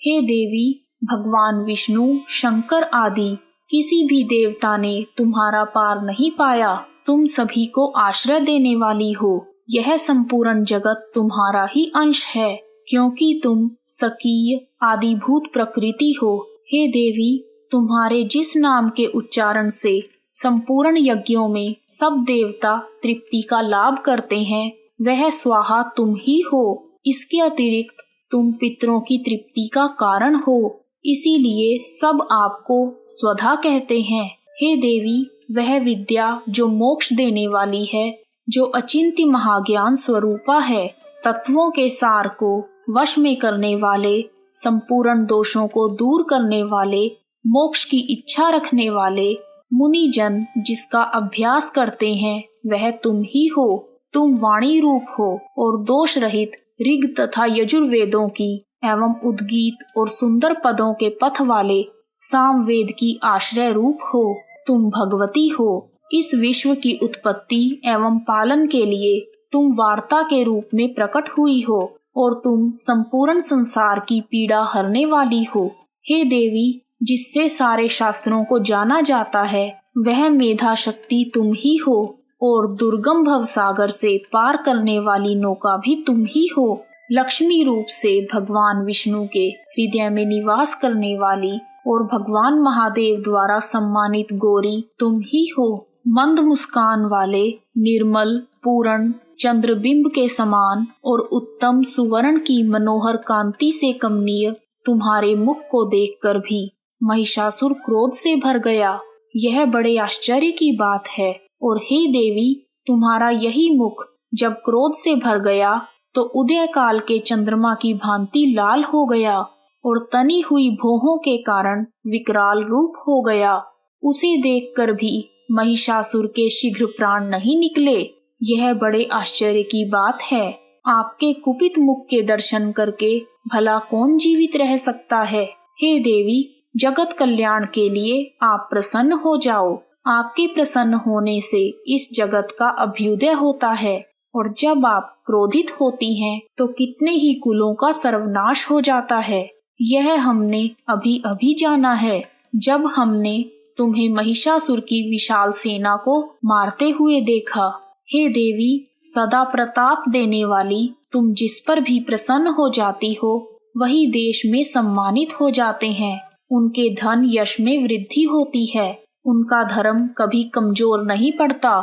हे देवी, भगवान विष्णु, शंकर आदि किसी भी देवता ने तुम्हारा पार नहीं पाया। तुम सभी को आश्रय देने वाली हो। यह संपूर्ण जगत तुम्हारा ही अंश है, क्योंकि तुम सकीय आदिभूत प्रकृति हो। हे देवी, तुम्हारे जिस नाम के उच्चारण से संपूर्ण यज्ञों में सब देवता तृप्ति का लाभ करते हैं, वह स्वाहा तुम ही हो। इसके अतिरिक्त तुम पितरों की तृप्ति का कारण हो, इसीलिए सब आपको स्वधा कहते हैं। हे देवी, वह विद्या जो मोक्ष देने वाली है, जो अचिंत्य महाज्ञान स्वरूपा है, तत्वों के सार को वश में करने वाले, संपूर्ण दोषों को दूर करने वाले, मोक्ष की इच्छा रखने वाले मुनि जन जिसका अभ्यास करते हैं, वह तुम ही हो। तुम वाणी रूप हो और दोष रहित ऋग तथा यजुर्वेदों की एवं उद्गीत और सुंदर पदों के पथ वाले सामवेद की आश्रय रूप हो। तुम भगवती हो। इस विश्व की उत्पत्ति एवं पालन के लिए तुम वार्ता के रूप में प्रकट हुई हो और तुम संपूर्ण संसार की पीड़ा हरने वाली हो। हे देवी, जिससे सारे शास्त्रों को जाना जाता है, वह मेधा शक्ति तुम ही हो और दुर्गम भवसागर से पार करने वाली नौका भी तुम ही हो। लक्ष्मी रूप से भगवान विष्णु के हृदय में निवास करने वाली और भगवान महादेव द्वारा सम्मानित गौरी तुम ही हो। मंद मुस्कान वाले, निर्मल, पूर्ण चंद्रबिंब के समान और उत्तम सुवर्ण की मनोहर कांति से कमनीय तुम्हारे मुख को देखकर भी महिषासुर क्रोध से भर गया। यह बड़े आश्चर्य की बात है। और हे देवी, तुम्हारा यही मुख जब क्रोध से भर गया तो उदय काल के चंद्रमा की भांति लाल हो गया और तनी हुई भौहों के कारण विकराल रूप हो गया। उसे देखकर भी महिषासुर के शीघ्र प्राण नहीं निकले। यह बड़े आश्चर्य की बात है। आपके कुपित मुख के दर्शन करके भला कौन जीवित रह सकता है। हे देवी, जगत कल्याण के लिए आप प्रसन्न हो जाओ। आपके प्रसन्न होने से इस जगत का अभ्युदय होता है और जब आप क्रोधित होती हैं तो कितने ही कुलों का सर्वनाश हो जाता है। यह हमने अभी अभी जाना है जब हमने तुम्हें महिषासुर की विशाल सेना को मारते हुए देखा। हे देवी, सदा प्रताप देने वाली तुम जिस पर भी प्रसन्न हो जाती हो वही देश में सम्मानित हो जाते हैं। उनके धन यश में वृद्धि होती है। उनका धर्म कभी कमजोर नहीं पड़ता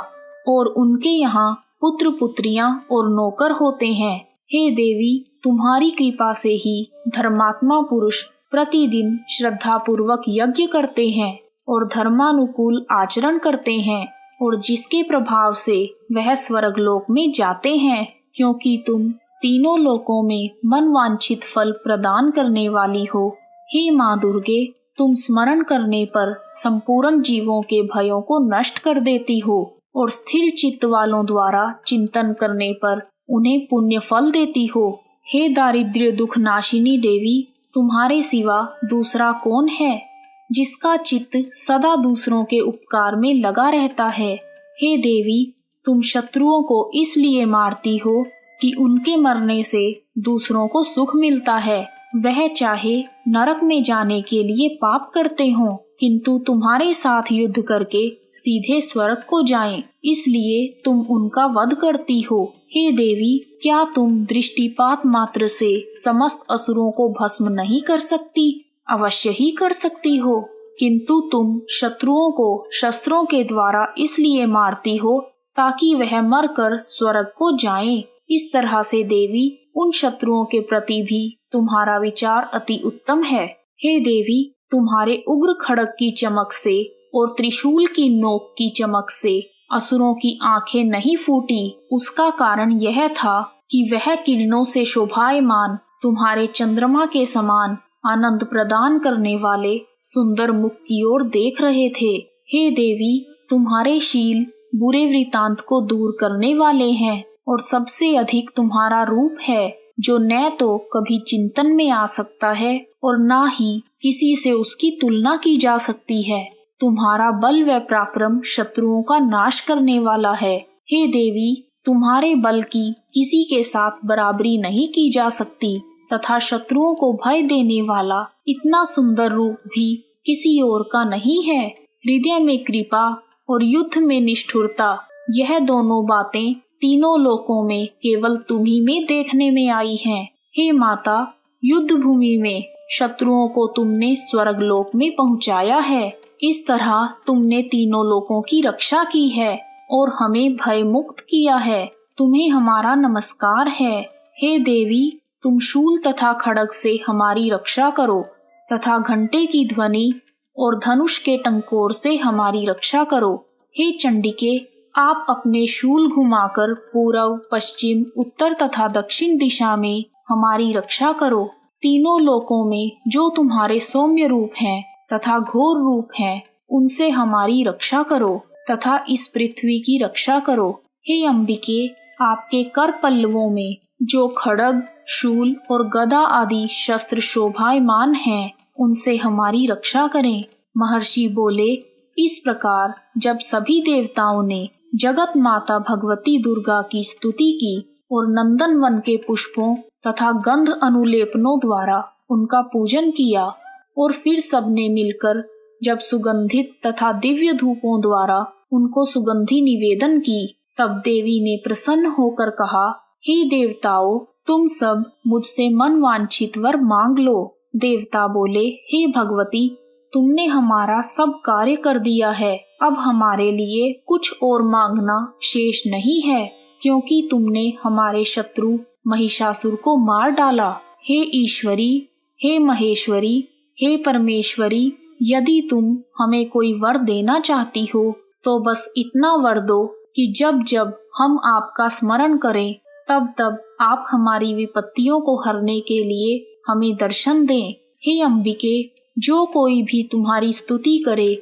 और उनके यहाँ पुत्र पुत्रियां और नौकर होते हैं। हे देवी, तुम्हारी कृपा से ही धर्मात्मा पुरुष प्रतिदिन श्रद्धा पूर्वक यज्ञ करते हैं और धर्मानुकूल आचरण करते हैं और जिसके प्रभाव से वह स्वर्गलोक में जाते हैं, क्योंकि तुम तीनों लोकों में मनवांछित फल प्रदान करने वाली हो। हे माँ दुर्गे, तुम स्मरण करने पर संपूर्ण जीवों के भयों को नष्ट कर देती हो और स्थिर चित्त वालों द्वारा चिंतन करने पर उन्हें पुण्य फल देती हो। हे दारिद्र्य दुख नाशिनी देवी, तुम्हारे सिवा दूसरा कौन है जिसका चित्त सदा दूसरों के उपकार में लगा रहता है। हे देवी, तुम शत्रुओं को इसलिए मारती हो कि उनके मरने से दूसरों को सुख मिलता है। वह चाहे नरक में जाने के लिए पाप करते हों, किंतु तुम्हारे साथ युद्ध करके सीधे स्वर्ग को जाएं, इसलिए तुम उनका वध करती हो। हे देवी, क्या तुम दृष्टिपात मात्र से समस्त असुरों को भस्म नहीं कर सकती? अवश्य ही कर सकती हो, किंतु तुम शत्रुओं को शस्त्रों के द्वारा इसलिए मारती हो ताकि वह मरकर स्वर्ग को जाएं। इस तरह से देवी, उन शत्रुओं के प्रति भी तुम्हारा विचार अति उत्तम है। हे देवी, तुम्हारे उग्र खड्ग की चमक से और त्रिशूल की नोक की चमक से असुरों की आंखें नहीं फूटी। उसका कारण यह था कि वह किरणों से शोभायमान तुम्हारे चंद्रमा के समान आनंद प्रदान करने वाले सुंदर मुख की ओर देख रहे थे। हे देवी, तुम्हारे शील बुरे वृतांत को दूर करने वाले हैं और सबसे अधिक तुम्हारा रूप है जो न तो कभी चिंतन में आ सकता है और ना ही किसी से उसकी तुलना की जा सकती है। तुम्हारा बल व पराक्रम शत्रुओं का नाश करने वाला है। हे देवी, तुम्हारे बल की किसी के साथ बराबरी नहीं की जा सकती तथा शत्रुओं को भय देने वाला इतना सुंदर रूप भी किसी और का नहीं है। हृदय में कृपा और युद्ध में निष्ठुरता, यह दोनों बातें तीनों लोकों में केवल तुम्ही में देखने में आई हैं। हे माता, युद्ध भूमि में शत्रुओं को तुमने स्वर्गलोक में पहुंचाया है। इस तरह तुमने तीनों लोकों की रक्षा की है और हमें भय मुक्त किया है। तुम्हें हमारा नमस्कार है। हे देवी, तुम शूल तथा खड्ग से हमारी रक्षा करो तथा घंटे की ध्वनि और धनुष के टंकोर से हमारी रक्षा करो। हे चंडिके, आप अपने शूल घुमाकर पूर्व, पश्चिम, उत्तर तथा दक्षिण दिशा में हमारी रक्षा करो। तीनों लोकों में जो तुम्हारे सौम्य रूप हैं तथा घोर रूप हैं, उनसे हमारी रक्षा करो तथा इस पृथ्वी की रक्षा करो। हे अंबिके, आपके कर पल्लवों में जो खड्ग, शूल और गदा आदि शस्त्र शोभायमान हैं, उनसे हमारी रक्षा करें। महर्षि बोले, इस प्रकार जब सभी देवताओं ने जगत माता भगवती दुर्गा की स्तुति की और नंदन वन के पुष्पों तथा गंध अनुलेपनों द्वारा उनका पूजन किया और फिर सबने मिलकर जब सुगंधित तथा दिव्य धूपों द्वारा उनको सुगंधि निवेदन की, तब देवी ने प्रसन्न होकर कहा, हे देवताओं, तुम सब मुझसे मन वांछित वर मांग लो। देवता बोले, हे भगवती, तुमने हमारा सब कार्य कर दिया है। अब हमारे लिए कुछ और मांगना शेष नहीं है, क्योंकि तुमने हमारे शत्रु महिषासुर को मार डाला। हे ईश्वरी, हे महेश्वरी, हे परमेश्वरी, यदि तुम हमें कोई वर देना चाहती हो तो बस इतना वर दो कि जब जब हम आपका स्मरण करें तब तब आप हमारी विपत्तियों को हरने के लिए हमें दर्शन दें। हे अंबिके, जो कोई भी तुम्हारी स्तुति करे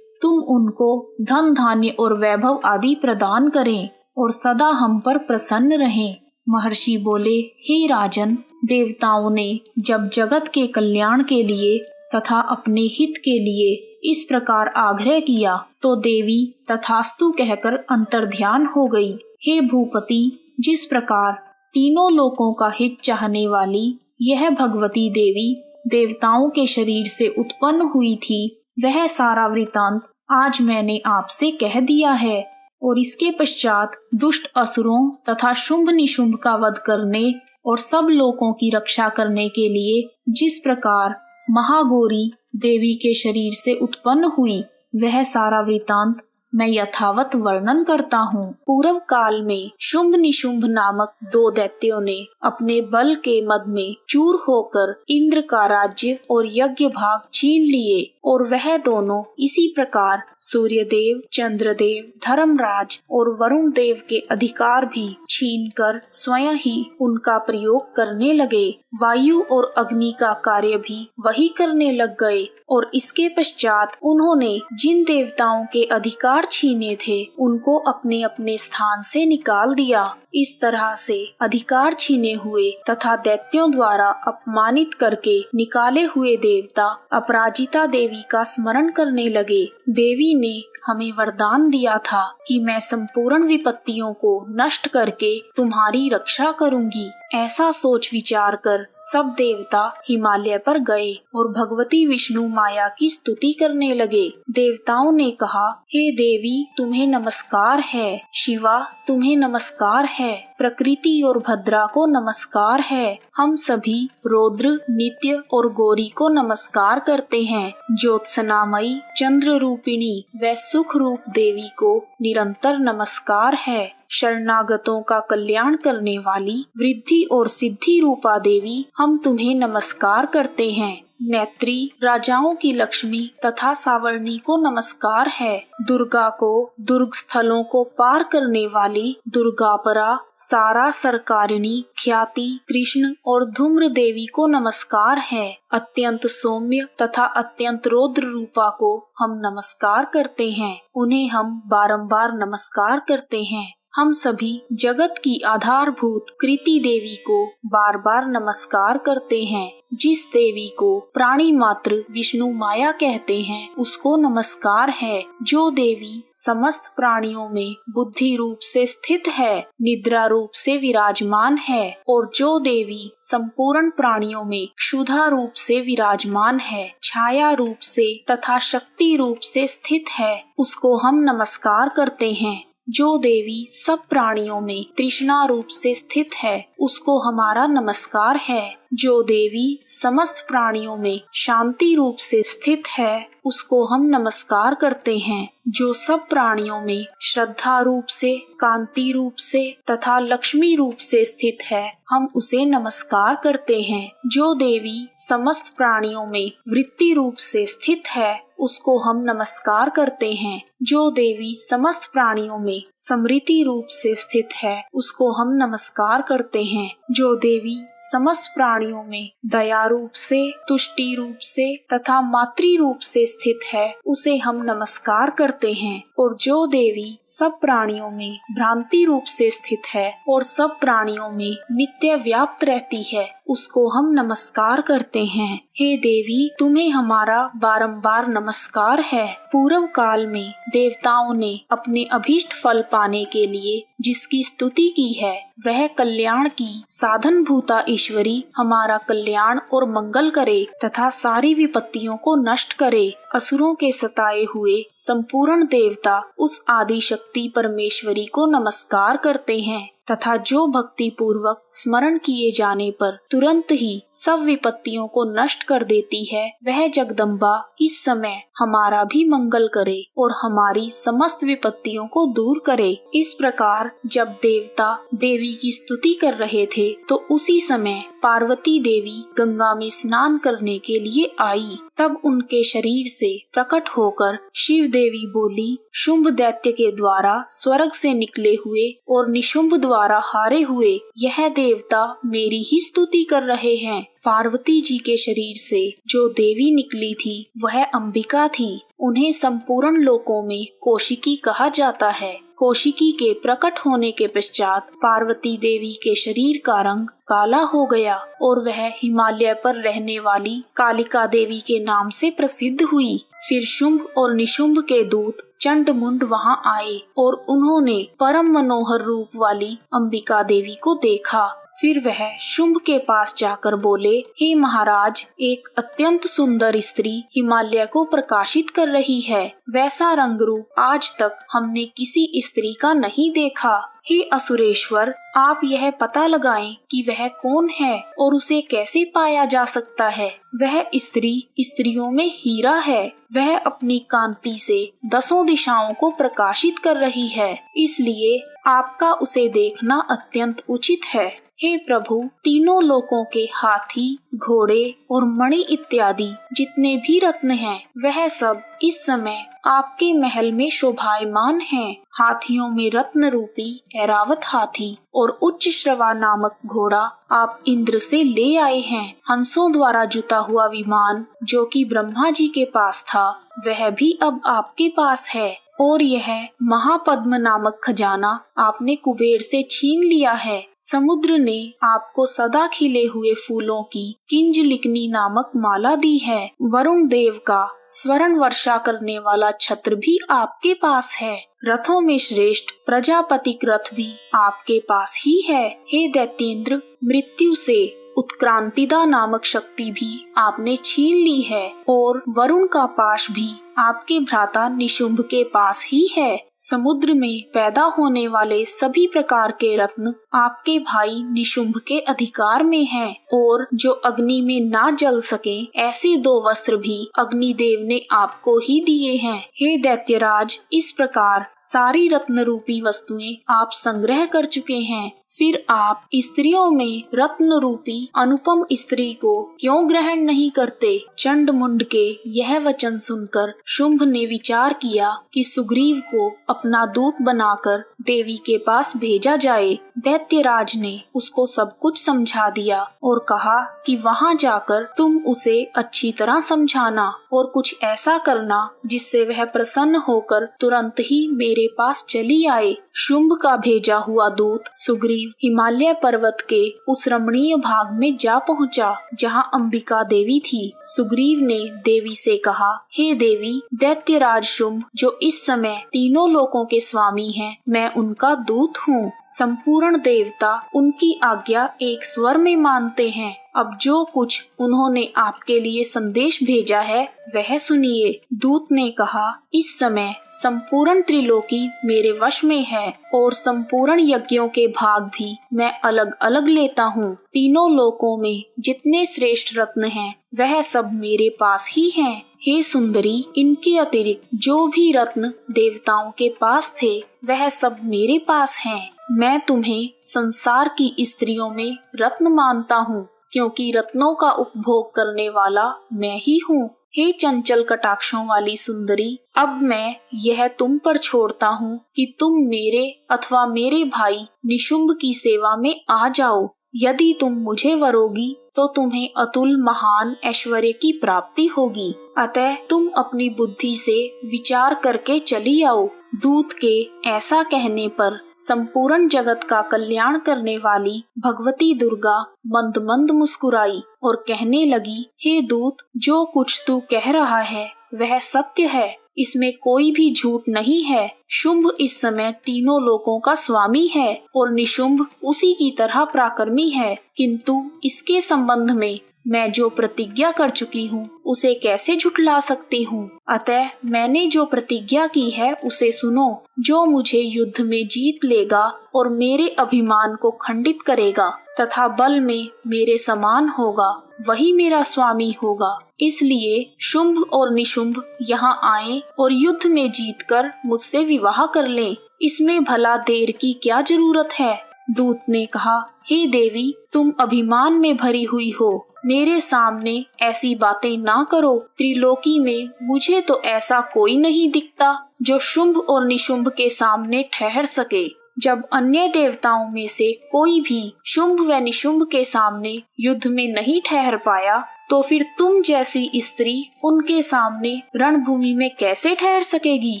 तुम उनको धन धान्य और वैभव आदि प्रदान करें और सदा हम पर प्रसन्न रहें। महर्षि बोले, हे राजन, देवताओं ने जब जगत के कल्याण के लिए तथा अपने हित के लिए इस प्रकार आग्रह किया तो देवी तथास्तु कहकर अंतर्ध्यान हो गई। हे भूपति, जिस प्रकार तीनों लोकों का हित चाहने वाली यह भगवती देवी देवताओं के शरीर से उत्पन्न हुई थी, वह सारा वृतांत आज मैंने आपसे कह दिया है। और इसके पश्चात दुष्ट असुरों तथा शुंभ निशुंभ का वध करने और सब लोकों की रक्षा करने के लिए जिस प्रकार महागौरी देवी के शरीर से उत्पन्न हुई, वह सारा वृतांत मैं यथावत वर्णन करता हूँ। पूर्व काल में शुंभ निशुंभ नामक दो दैत्यों ने अपने बल के मद में चूर होकर इंद्र का राज्य और यज्ञ भाग छीन लिए और वह दोनों इसी प्रकार सूर्यदेव, चंद्रदेव, धर्मराज और वरुण देव के अधिकार भी छीनकर स्वयं ही उनका प्रयोग करने लगे। वायु और अग्नि का कार्य भी वही करने लग गए और इसके पश्चात उन्होंने जिन देवताओं के अधिकार छीने थे उनको अपने अपने स्थान से निकाल दिया। इस तरह से अधिकार छीने हुए तथा दैत्यों द्वारा अपमानित करके निकाले हुए देवता अपराजिता देवी का स्मरण करने लगे। देवी ने हमें वरदान दिया था कि मैं संपूर्ण विपत्तियों को नष्ट करके तुम्हारी रक्षा करूंगी। ऐसा सोच विचार कर सब देवता हिमालय पर गए और भगवती विष्णु माया की स्तुति करने लगे। देवताओं ने कहा, हे देवी, तुम्हें नमस्कार है। शिवा, तुम्हें नमस्कार है। प्रकृति और भद्रा को नमस्कार है। हम सभी रौद्र, नित्य और गौरी को नमस्कार करते हैं। ज्योत्सनामयी, चंद्र रूपिणी व सुख रूप देवी को निरंतर नमस्कार है। शरणागतों का कल्याण करने वाली वृद्धि और सिद्धि रूपा देवी, हम तुम्हें नमस्कार करते हैं। नेत्री, राजाओं की लक्ष्मी तथा सावर्णी को नमस्कार है। दुर्गा को, दुर्ग स्थलों को पार करने वाली दुर्गापरा, सारा सरकारिणी, ख्याति, कृष्ण और धूम्र देवी को नमस्कार है। अत्यंत सौम्य तथा अत्यंत रौद्र रूपा को हम नमस्कार करते हैं। उन्हें हम बारंबार नमस्कार करते हैं। हम सभी जगत की आधारभूत कृति देवी को बार बार नमस्कार करते हैं। जिस देवी को प्राणी मात्र विष्णु माया कहते हैं उसको नमस्कार है। जो देवी समस्त प्राणियों में बुद्धि रूप से स्थित है, निद्रा रूप से विराजमान है और जो देवी संपूर्ण प्राणियों में क्षुधा रूप से विराजमान है, छाया रूप से तथा शक्ति रूप से स्थित है, उसको हम नमस्कार करते हैं। जो देवी सब प्राणियों में तृष्णा रूप से स्थित है, उसको हमारा नमस्कार है। जो देवी समस्त प्राणियों में शांति रूप से स्थित है, उसको हम नमस्कार करते हैं। जो सब प्राणियों में श्रद्धा रूप से, कांति रूप से तथा लक्ष्मी रूप से स्थित है, हम उसे नमस्कार करते हैं। जो देवी समस्त प्राणियों में वृत्ति रूप से स्थित है, उसको हम नमस्कार करते हैं। जो देवी समस्त प्राणियों में समृद्धि रूप से स्थित है, उसको हम नमस्कार करते हैं। जो देवी समस्त प्राणियों में दया रूप से, तुष्टि रूप से तथा मातृ रूप से स्थित है, उसे हम नमस्कार करते हैं। और जो देवी सब प्राणियों में भ्रांति रूप से स्थित है और सब प्राणियों में नित्य व्याप्त रहती है, उसको हम नमस्कार करते हैं। हे देवी, तुम्हें हमारा बारंबार नमस्कार है। पूर्व काल में देवताओं ने अपने अभीष्ट फल पाने के लिए जिसकी स्तुति की है, वह कल्याण की साधन भूता ईश्वरी हमारा कल्याण और मंगल करे तथा सारी विपत्तियों को नष्ट करे। असुरों के सताए हुए संपूर्ण देवता उस आदि शक्ति परमेश्वरी को नमस्कार करते हैं तथा जो भक्ति पूर्वक स्मरण किए जाने पर तुरंत ही सब विपत्तियों को नष्ट कर देती है, वह जगदम्बा इस समय हमारा भी मंगल करे और हमारी समस्त विपत्तियों को दूर करे। इस प्रकार जब देवता देवी की स्तुति कर रहे थे तो उसी समय पार्वती देवी गंगा में स्नान करने के लिए आई, तब उनके शरीर से प्रकट होकर शिव देवी बोली, शुंभ दैत्य के द्वारा स्वर्ग से निकले हुए और निशुंभ द्वारा हारे हुए यह देवता मेरी ही स्तुति कर रहे हैं। पार्वती जी के शरीर से जो देवी निकली थी वह अंबिका थी। उन्हें संपूर्ण लोकों में कौशिकी कहा जाता है। कौशिकी के प्रकट होने के पश्चात पार्वती देवी के शरीर का रंग काला हो गया और वह हिमालय पर रहने वाली कालिका देवी के नाम से प्रसिद्ध हुई। फिर शुंभ और निशुंभ के दूत चंड मुंड वहां आए और उन्होंने परम मनोहर रूप वाली अंबिका देवी को देखा। फिर वह शुंभ के पास जाकर बोले, हे महाराज, एक अत्यंत सुंदर स्त्री हिमालय को प्रकाशित कर रही है। वैसा रंग रूप आज तक हमने किसी स्त्री का नहीं देखा। हे असुरेश्वर, आप यह पता लगाएं कि वह कौन है और उसे कैसे पाया जा सकता है। वह स्त्री स्त्रियों में हीरा है। वह अपनी कांति से 10 दिशाओं को प्रकाशित कर रही है, इसलिए आपका उसे देखना अत्यंत उचित है। हे प्रभु, तीनों लोकों के हाथी, घोड़े और मणि इत्यादि जितने भी रत्न हैं, वह सब इस समय आपके महल में शोभायमान हैं। हाथियों में रत्न रूपी ऐरावत हाथी और उच्च श्रवा नामक घोड़ा आप इंद्र से ले आए हैं। हंसों द्वारा जुता हुआ विमान जो कि ब्रह्मा जी के पास था, वह भी अब आपके पास है। और यह महापद्म नामक खजाना आपने कुबेर से छीन लिया है। समुद्र ने आपको सदा खिले हुए फूलों की किंजलिकनी नामक माला दी है। वरुण देव का स्वर्ण वर्षा करने वाला छत्र भी आपके पास है। रथों में श्रेष्ठ प्रजापतिक रथ भी आपके पास ही है। हे दैत्येंद्र, मृत्यु से उत्क्रांतिदा नामक शक्ति भी आपने छीन ली है और वरुण का पाश भी आपके भ्राता निशुंभ के पास ही है। समुद्र में पैदा होने वाले सभी प्रकार के रत्न आपके भाई निशुंभ के अधिकार में हैं और जो अग्नि में ना जल सके ऐसे 2 वस्त्र भी अग्निदेव ने आपको ही दिए हैं। हे दैत्यराज, इस प्रकार सारी रत्न रूपी वस्तुएं आप संग्रह कर चुके हैं। फिर आप स्त्रियों में रत्न रूपी अनुपम स्त्री को क्यों ग्रहण नहीं करते? चंड मुंड के यह वचन सुनकर शुंभ ने विचार किया कि सुग्रीव को अपना दूत बनाकर देवी के पास भेजा जाए। दैत्यराज ने उसको सब कुछ समझा दिया और कहा कि वहां जाकर तुम उसे अच्छी तरह समझाना और कुछ ऐसा करना जिससे वह प्रसन्न होकर तुरंत ही मेरे पास चली आए। शुंभ का भेजा हुआ दूत सुग्रीव हिमालय पर्वत के उस रमणीय भाग में जा पहुंचा जहां अंबिका देवी थी। सुग्रीव ने देवी से कहा, हे देवी, दैत्यराज शुंभ जो इस समय तीनों लोकों के स्वामी हैं, मैं उनका दूत हूँ। संपूर्ण देवता उनकी आज्ञा एक स्वर में मानते हैं। अब जो कुछ उन्होंने आपके लिए संदेश भेजा है वह सुनिए। दूत ने कहा, इस समय संपूर्ण त्रिलोकी मेरे वश में है और संपूर्ण यज्ञों के भाग भी मैं अलग अलग लेता हूँ। तीनों लोकों में जितने श्रेष्ठ रत्न हैं वह सब मेरे पास ही हैं। हे सुंदरी, इनके अतिरिक्त जो भी रत्न देवताओं के पास थे वह सब मेरे पास हैं। मैं तुम्हें संसार की स्त्रियों में रत्न मानता हूँ क्योंकि रत्नों का उपभोग करने वाला मैं ही हूँ। हे चंचल कटाक्षों वाली सुंदरी, अब मैं यह तुम पर छोड़ता हूँ कि तुम मेरे अथवा मेरे भाई निशुंभ की सेवा में आ जाओ। यदि तुम मुझे वरोगी तो तुम्हें अतुल महान ऐश्वर्य की प्राप्ति होगी। अतः तुम अपनी बुद्धि से विचार करके चली आओ। दूत के ऐसा कहने पर संपूर्ण जगत का कल्याण करने वाली भगवती दुर्गा मंद मंद मुस्कुराई और कहने लगी, हे दूत, जो कुछ तू कह रहा है वह सत्य है, इसमें कोई भी झूठ नहीं है। शुंभ इस समय तीनों लोकों का स्वामी है और निशुंभ उसी की तरह पराक्रमी है, किंतु इसके संबंध में मैं जो प्रतिज्ञा कर चुकी हूँ उसे कैसे झुठला सकती हूँ। अतः मैंने जो प्रतिज्ञा की है उसे सुनो। जो मुझे युद्ध में जीत लेगा और मेरे अभिमान को खंडित करेगा तथा बल में मेरे समान होगा वही मेरा स्वामी होगा। इसलिए शुंभ और निशुंभ यहाँ आए और युद्ध में जीतकर मुझसे विवाह कर लें। इसमें भला देर की क्या जरूरत है। दूत ने कहा, हे देवी, तुम अभिमान में भरी हुई हो, मेरे सामने ऐसी बातें ना करो। त्रिलोकी में मुझे तो ऐसा कोई नहीं दिखता जो शुंभ और निशुंभ के सामने ठहर सके। जब अन्य देवताओं में से कोई भी शुंभ व निशुंभ के सामने युद्ध में नहीं ठहर पाया, तो फिर तुम जैसी स्त्री उनके सामने रणभूमि में कैसे ठहर सकेगी?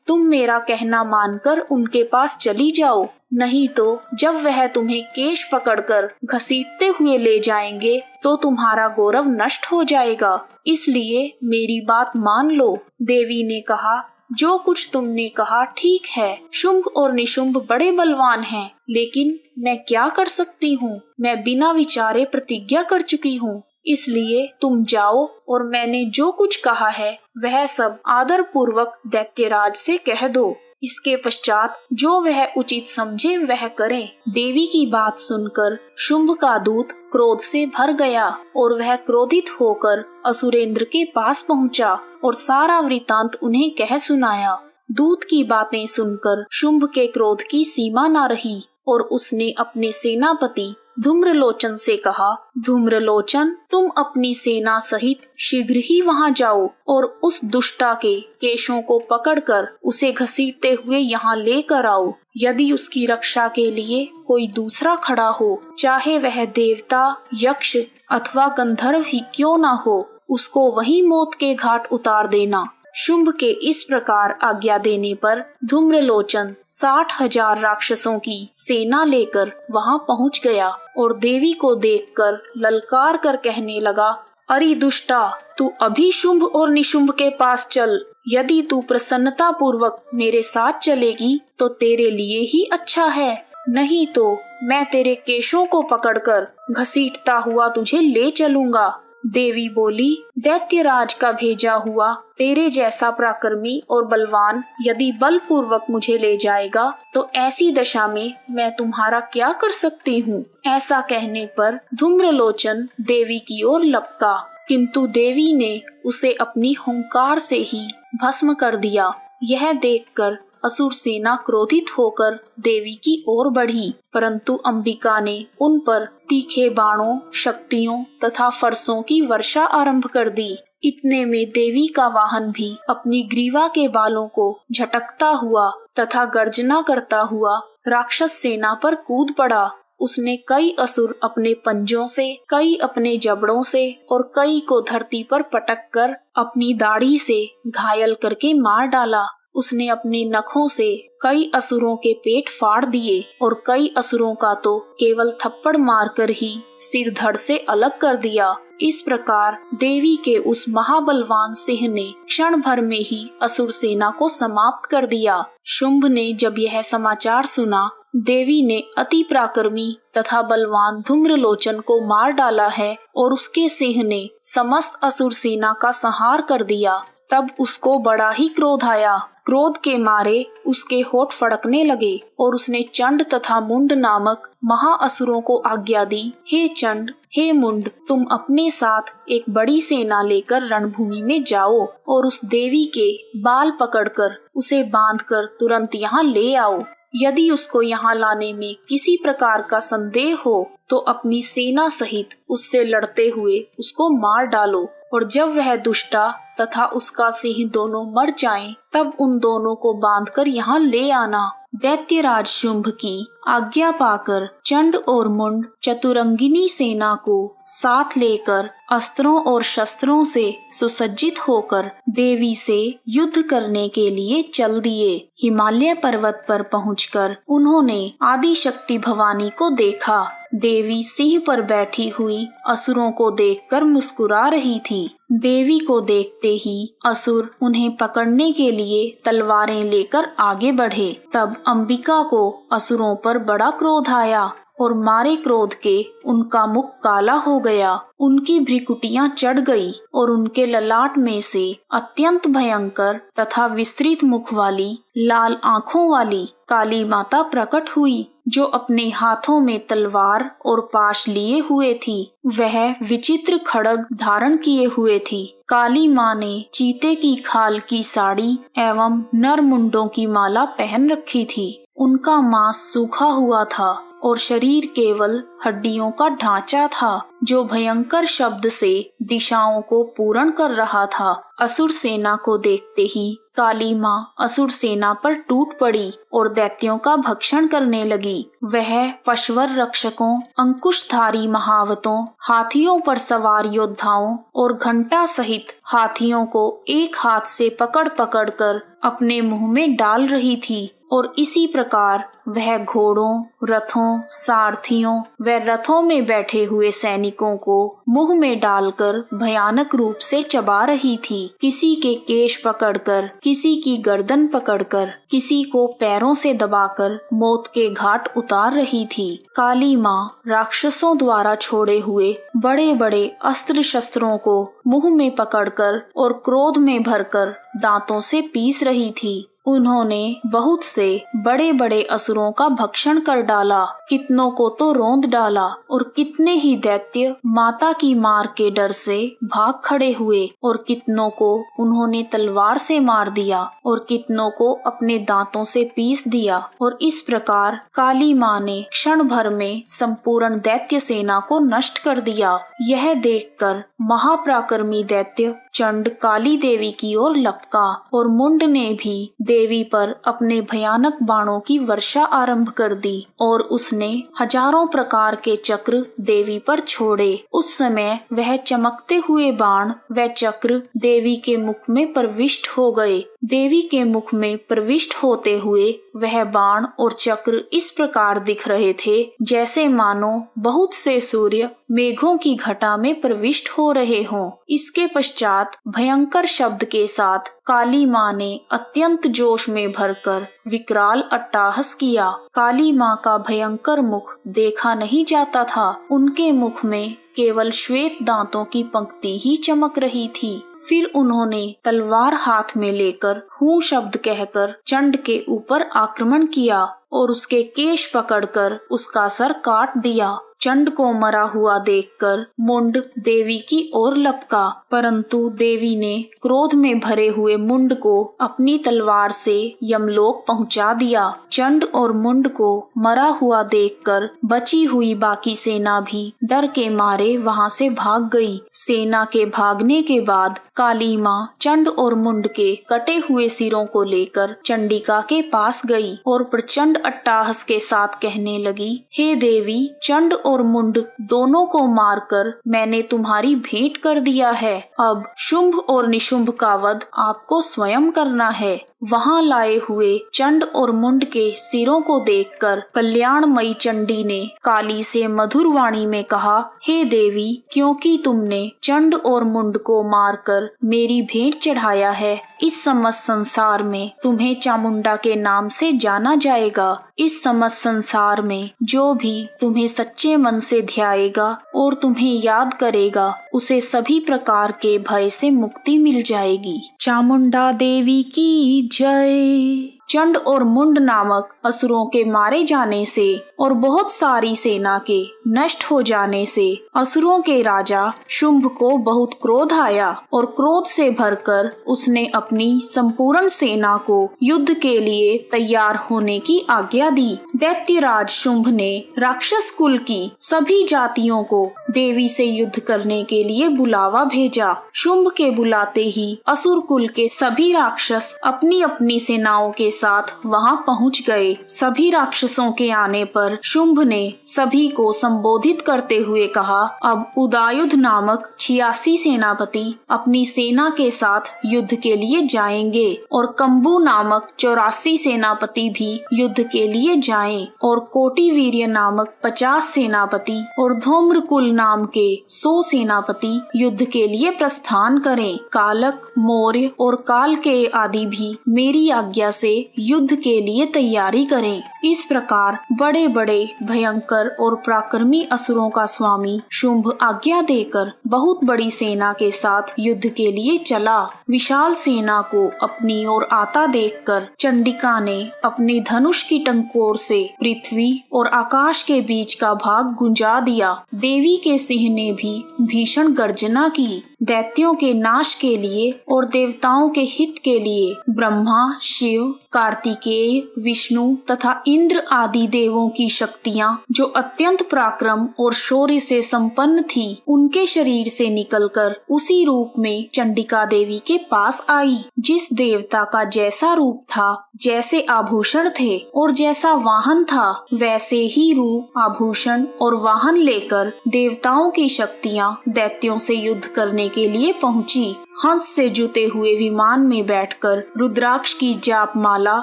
तुम मेरा कहना मानकर उनके पास चली जाओ, नहीं तो जब वह तुम्हें केश पकड़कर घसीटते हुए ले जाएंगे तो तुम्हारा गौरव नष्ट हो जाएगा। इसलिए मेरी बात मान लो। देवी ने कहा, जो कुछ तुमने कहा ठीक है। शुंभ और निशुंभ बड़े बलवान हैं, लेकिन मैं क्या कर सकती हूँ? मैं बिना विचारे प्रतिज्ञा कर चुकी हूँ। इसलिए तुम जाओ और मैंने जो कुछ कहा है वह सब आदर पूर्वक दैत्यराज से कह दो। इसके पश्चात जो वह उचित समझे वह करें। देवी की बात सुनकर शुंभ का दूत क्रोध से भर गया और वह क्रोधित होकर असुरेंद्र के पास पहुंचा और सारा वृतांत उन्हें कह सुनाया। दूत की बातें सुनकर शुंभ के क्रोध की सीमा न रही और उसने अपने सेनापति धूम्रलोचन से कहा, धूम्रलोचन, तुम अपनी सेना सहित शीघ्र ही वहां जाओ और उस दुष्टा के केशों को पकड़कर उसे घसीटते हुए यहाँ लेकर आओ। यदि उसकी रक्षा के लिए कोई दूसरा खड़ा हो, चाहे वह देवता, यक्ष अथवा गंधर्व ही क्यों ना हो, उसको वहीं मौत के घाट उतार देना। शुंभ के इस प्रकार आज्ञा देने पर धूम्रलोचन 60,000 राक्षसों की सेना लेकर वहां पहुंच गया और देवी को देखकर ललकार कर कहने लगा, अरे दुष्टा, तू अभी शुंभ और निशुंभ के पास चल। यदि तू प्रसन्नता पूर्वक मेरे साथ चलेगी तो तेरे लिए ही अच्छा है, नहीं तो मैं तेरे केशों को पकड़कर घसीटता हुआ तुझे ले चलूंगा। देवी बोली, दैत्यराज का भेजा हुआ तेरे जैसा पराक्रमी और बलवान यदि बलपूर्वक मुझे ले जाएगा तो ऐसी दशा में मैं तुम्हारा क्या कर सकती हूँ। ऐसा कहने पर धूम्रलोचन देवी की ओर लपका, किंतु देवी ने उसे अपनी हुंकार से ही भस्म कर दिया। यह देखकर असुर सेना क्रोधित होकर देवी की ओर बढ़ी, परंतु अंबिका ने उन पर तीखे बाणों, शक्तियों तथा फरसों की वर्षा आरंभ कर दी। इतने में देवी का वाहन भी अपनी ग्रीवा के बालों को झटकता हुआ तथा गर्जना करता हुआ राक्षस सेना पर कूद पड़ा। उसने कई असुर अपने पंजों से, कई अपने जबड़ों से और कई को धरती पर पटक कर अपनी दाढ़ी से घायल करके मार डाला। उसने अपने नखों से कई असुरों के पेट फाड़ दिए और कई असुरों का तो केवल थप्पड़ मारकर ही सिर धड़ से अलग कर दिया। इस प्रकार देवी के उस महाबलवान सिंह ने क्षण भर में ही असुर सेना को समाप्त कर दिया। शुंभ ने जब यह समाचार सुना, देवी ने अति पराक्रमी तथा बलवान धूम्रलोचन को मार डाला है और उसके सिंह ने समस्त असुर सेना का संहार कर दिया, तब उसको बड़ा ही क्रोध आया। क्रोध के मारे उसके होठ फड़कने लगे और उसने चंड तथा मुंड नामक महाअसुरों को आज्ञा दी, हे चंड, हे मुंड, तुम अपने साथ एक बड़ी सेना लेकर रणभूमि में जाओ और उस देवी के बाल पकड़कर उसे बांधकर तुरंत यहाँ ले आओ। यदि उसको यहाँ लाने में किसी प्रकार का संदेह हो तो अपनी सेना सहित उससे लड़ते हुए उसको मार डालो और जब वह दुष्टा तथा उसका सिंह दोनों मर जाएं, तब उन दोनों को बांधकर यहाँ ले आना। दैत्यराज शुंभ की आज्ञा पाकर चंड और मुंड चतुरंगिनी सेना को साथ लेकर अस्त्रों और शस्त्रों से सुसज्जित होकर देवी से युद्ध करने के लिए चल दिए। हिमालय पर्वत पर पहुंचकर उन्होंने आदि शक्ति भवानी को देखा। देवी सिंह पर बैठी हुई असुरों को देखकर मुस्कुरा रही थी। देवी को देखते ही असुर उन्हें पकड़ने के लिए तलवारें लेकर आगे बढ़े। तब अंबिका को असुरों पर बड़ा क्रोध आया और मारे क्रोध के उनका मुख काला हो गया, उनकी भ्रिकुटियां चढ़ गई और उनके ललाट में से अत्यंत भयंकर तथा विस्तृत मुख वाली लाल आँखों वाली काली माता प्रकट हुई, जो अपने हाथों में तलवार और पाश लिए हुए थी। वह विचित्र खड्ग धारण किए हुए थी। काली माँ ने चीते की खाल की साड़ी एवं नर मुंडों की माला पहन रखी थी। उनका मांस सूखा हुआ था और शरीर केवल हड्डियों का ढांचा था, जो भयंकर शब्द से दिशाओं को पूर्ण कर रहा था। असुर सेना को देखते ही काली माँ असुर सेना पर टूट पड़ी और दैत्यों का भक्षण करने लगी। वह पशवर रक्षकों, अंकुशधारी महावतों, हाथियों पर सवार योद्धाओं और घंटा सहित हाथियों को एक हाथ से पकड़ पकड़ कर अपने मुंह में डाल रही थी और इसी प्रकार वह घोड़ों, रथों, सारथियों व रथों में बैठे हुए सैनिकों को मुंह में डालकर भयानक रूप से चबा रही थी। किसी के केश पकड़कर, किसी की गर्दन पकड़कर, किसी को पैरों से दबाकर मौत के घाट उतार रही थी। काली माँ राक्षसों द्वारा छोड़े हुए बड़े बड़े अस्त्र शस्त्रों को मुंह में पकड़कर और क्रोध में भरकर दांतों से पीस रही थी। उन्होंने बहुत से बड़े बड़े असुरों का भक्षण कर डाला, कितनों को तो रौंद डाला और कितने ही दैत्य माता की मार के डर से भाग खड़े हुए और कितनों को उन्होंने तलवार से मार दिया और कितनों को अपने दांतों से पीस दिया। और इस प्रकार काली माँ ने क्षण भर में संपूर्ण दैत्य सेना को नष्ट कर दिया। यह देखकर महापराक्रमी दैत्य चंड काली देवी की ओर लपका और मुंड ने भी देवी पर अपने भयानक बाणों की वर्षा आरंभ कर दी और उसने हजारों प्रकार के चक्र देवी पर छोड़े। उस समय वह चमकते हुए बाण व चक्र देवी के मुख में प्रविष्ट हो गए। देवी के मुख में प्रविष्ट होते हुए वह बाण और चक्र इस प्रकार दिख रहे थे जैसे मानो बहुत से सूर्य मेघों की घटा में प्रविष्ट हो रहे हों। इसके पश्चात भयंकर शब्द के साथ काली माँ ने अत्यंत जोश में भरकर विकराल अट्टहास किया। काली माँ का भयंकर मुख देखा नहीं जाता था, उनके मुख में केवल श्वेत दांतों की पंक्ति ही चमक रही थी। फिर उन्होंने तलवार हाथ में लेकर हूँ शब्द कहकर चंड के ऊपर आक्रमण किया और उसके केश पकड़कर उसका सर काट दिया। चंड को मरा हुआ देखकर मुंड देवी की ओर लपका, परंतु देवी ने क्रोध में भरे हुए मुंड को अपनी तलवार से यमलोक पहुंचा दिया। चंड और मुंड को मरा हुआ देखकर बची हुई बाकी सेना भी डर के मारे वहां से भाग गई। सेना के भागने के बाद काली माँ चंड और मुंड के कटे हुए सिरों को लेकर चंडिका के पास गई और प्रचंड अट्टहास के साथ कहने लगी, हे देवी, चंड और मुंड दोनों को मारकर मैंने तुम्हारी भेंट कर दिया है। अब शुंभ और निशुंभ का वध आपको स्वयं करना है। वहां लाए हुए चंड और मुंड के सिरों को देखकर कल्याणमयी चंडी ने काली से मधुर वाणी में कहा, हे देवी, क्योंकि तुमने चंड और मुंड को मारकर मेरी भेंट चढ़ाया है, इस समस्त संसार में तुम्हें चामुंडा के नाम से जाना जाएगा। इस समस्त संसार में जो भी तुम्हें सच्चे मन से ध्याएगा और तुम्हें याद करेगा, उसे सभी प्रकार के भय से मुक्ति मिल जाएगी। चामुंडा देवी की जय। चंड और मुंड नामक असुरों के मारे जाने से और बहुत सारी सेना के नष्ट हो जाने से असुरों के राजा शुंभ को बहुत क्रोध आया और क्रोध से भरकर उसने अपनी संपूर्ण सेना को युद्ध के लिए तैयार होने की आज्ञा दी। दैत्यराज शुंभ ने राक्षस कुल की सभी जातियों को देवी से युद्ध करने के लिए बुलावा भेजा। शुंभ के बुलाते ही असुर कुल के सभी राक्षस अपनी अपनी सेनाओं के साथ वहां पहुंच गए। सभी राक्षसों के आने पर शुंभ ने सभी को संबोधित करते हुए कहा, अब उदायुध नामक 86 सेनापति अपनी सेना के साथ युद्ध के लिए जाएंगे और कंबू नामक 84 सेनापति भी युद्ध के लिए जाएं और कोटिवीर्य नामक 50 सेनापति और धूम्रकुल नाम के 100 सेनापति युद्ध के लिए प्रस्थान करें। कालक, मौर्य और काल के आदि भी मेरी आज्ञा से युद्ध के लिए तैयारी करें। इस प्रकार बड़े बड़े भयंकर और पराक्रमी असुरों का स्वामी शुंभ आज्ञा देकर बहुत बड़ी सेना के साथ युद्ध के लिए चला। विशाल सेना को अपनी ओर आता देखकर चंडिका ने अपनी धनुष की टंकोर से पृथ्वी और आकाश के बीच का भाग गुंजा दिया। देवी के सिंह ने भी भीषण गर्जना की। दैत्यों के नाश के लिए और देवताओं के हित के लिए ब्रह्मा, शिव, कार्तिकेय, विष्णु तथा इंद्र आदि देवों की शक्तियां जो अत्यंत पराक्रम और शौर्य से संपन्न थी, उनके शरीर से निकलकर उसी रूप में चंडिका देवी के पास आई। जिस देवता का जैसा रूप था, जैसे आभूषण थे और जैसा वाहन था, वैसे ही रूप, आभूषण और वाहन लेकर देवताओं की शक्तियां दैत्यों से युद्ध करने के लिए पहुंची। हंस से जुते हुए विमान में बैठकर रुद्राक्ष की जाप माला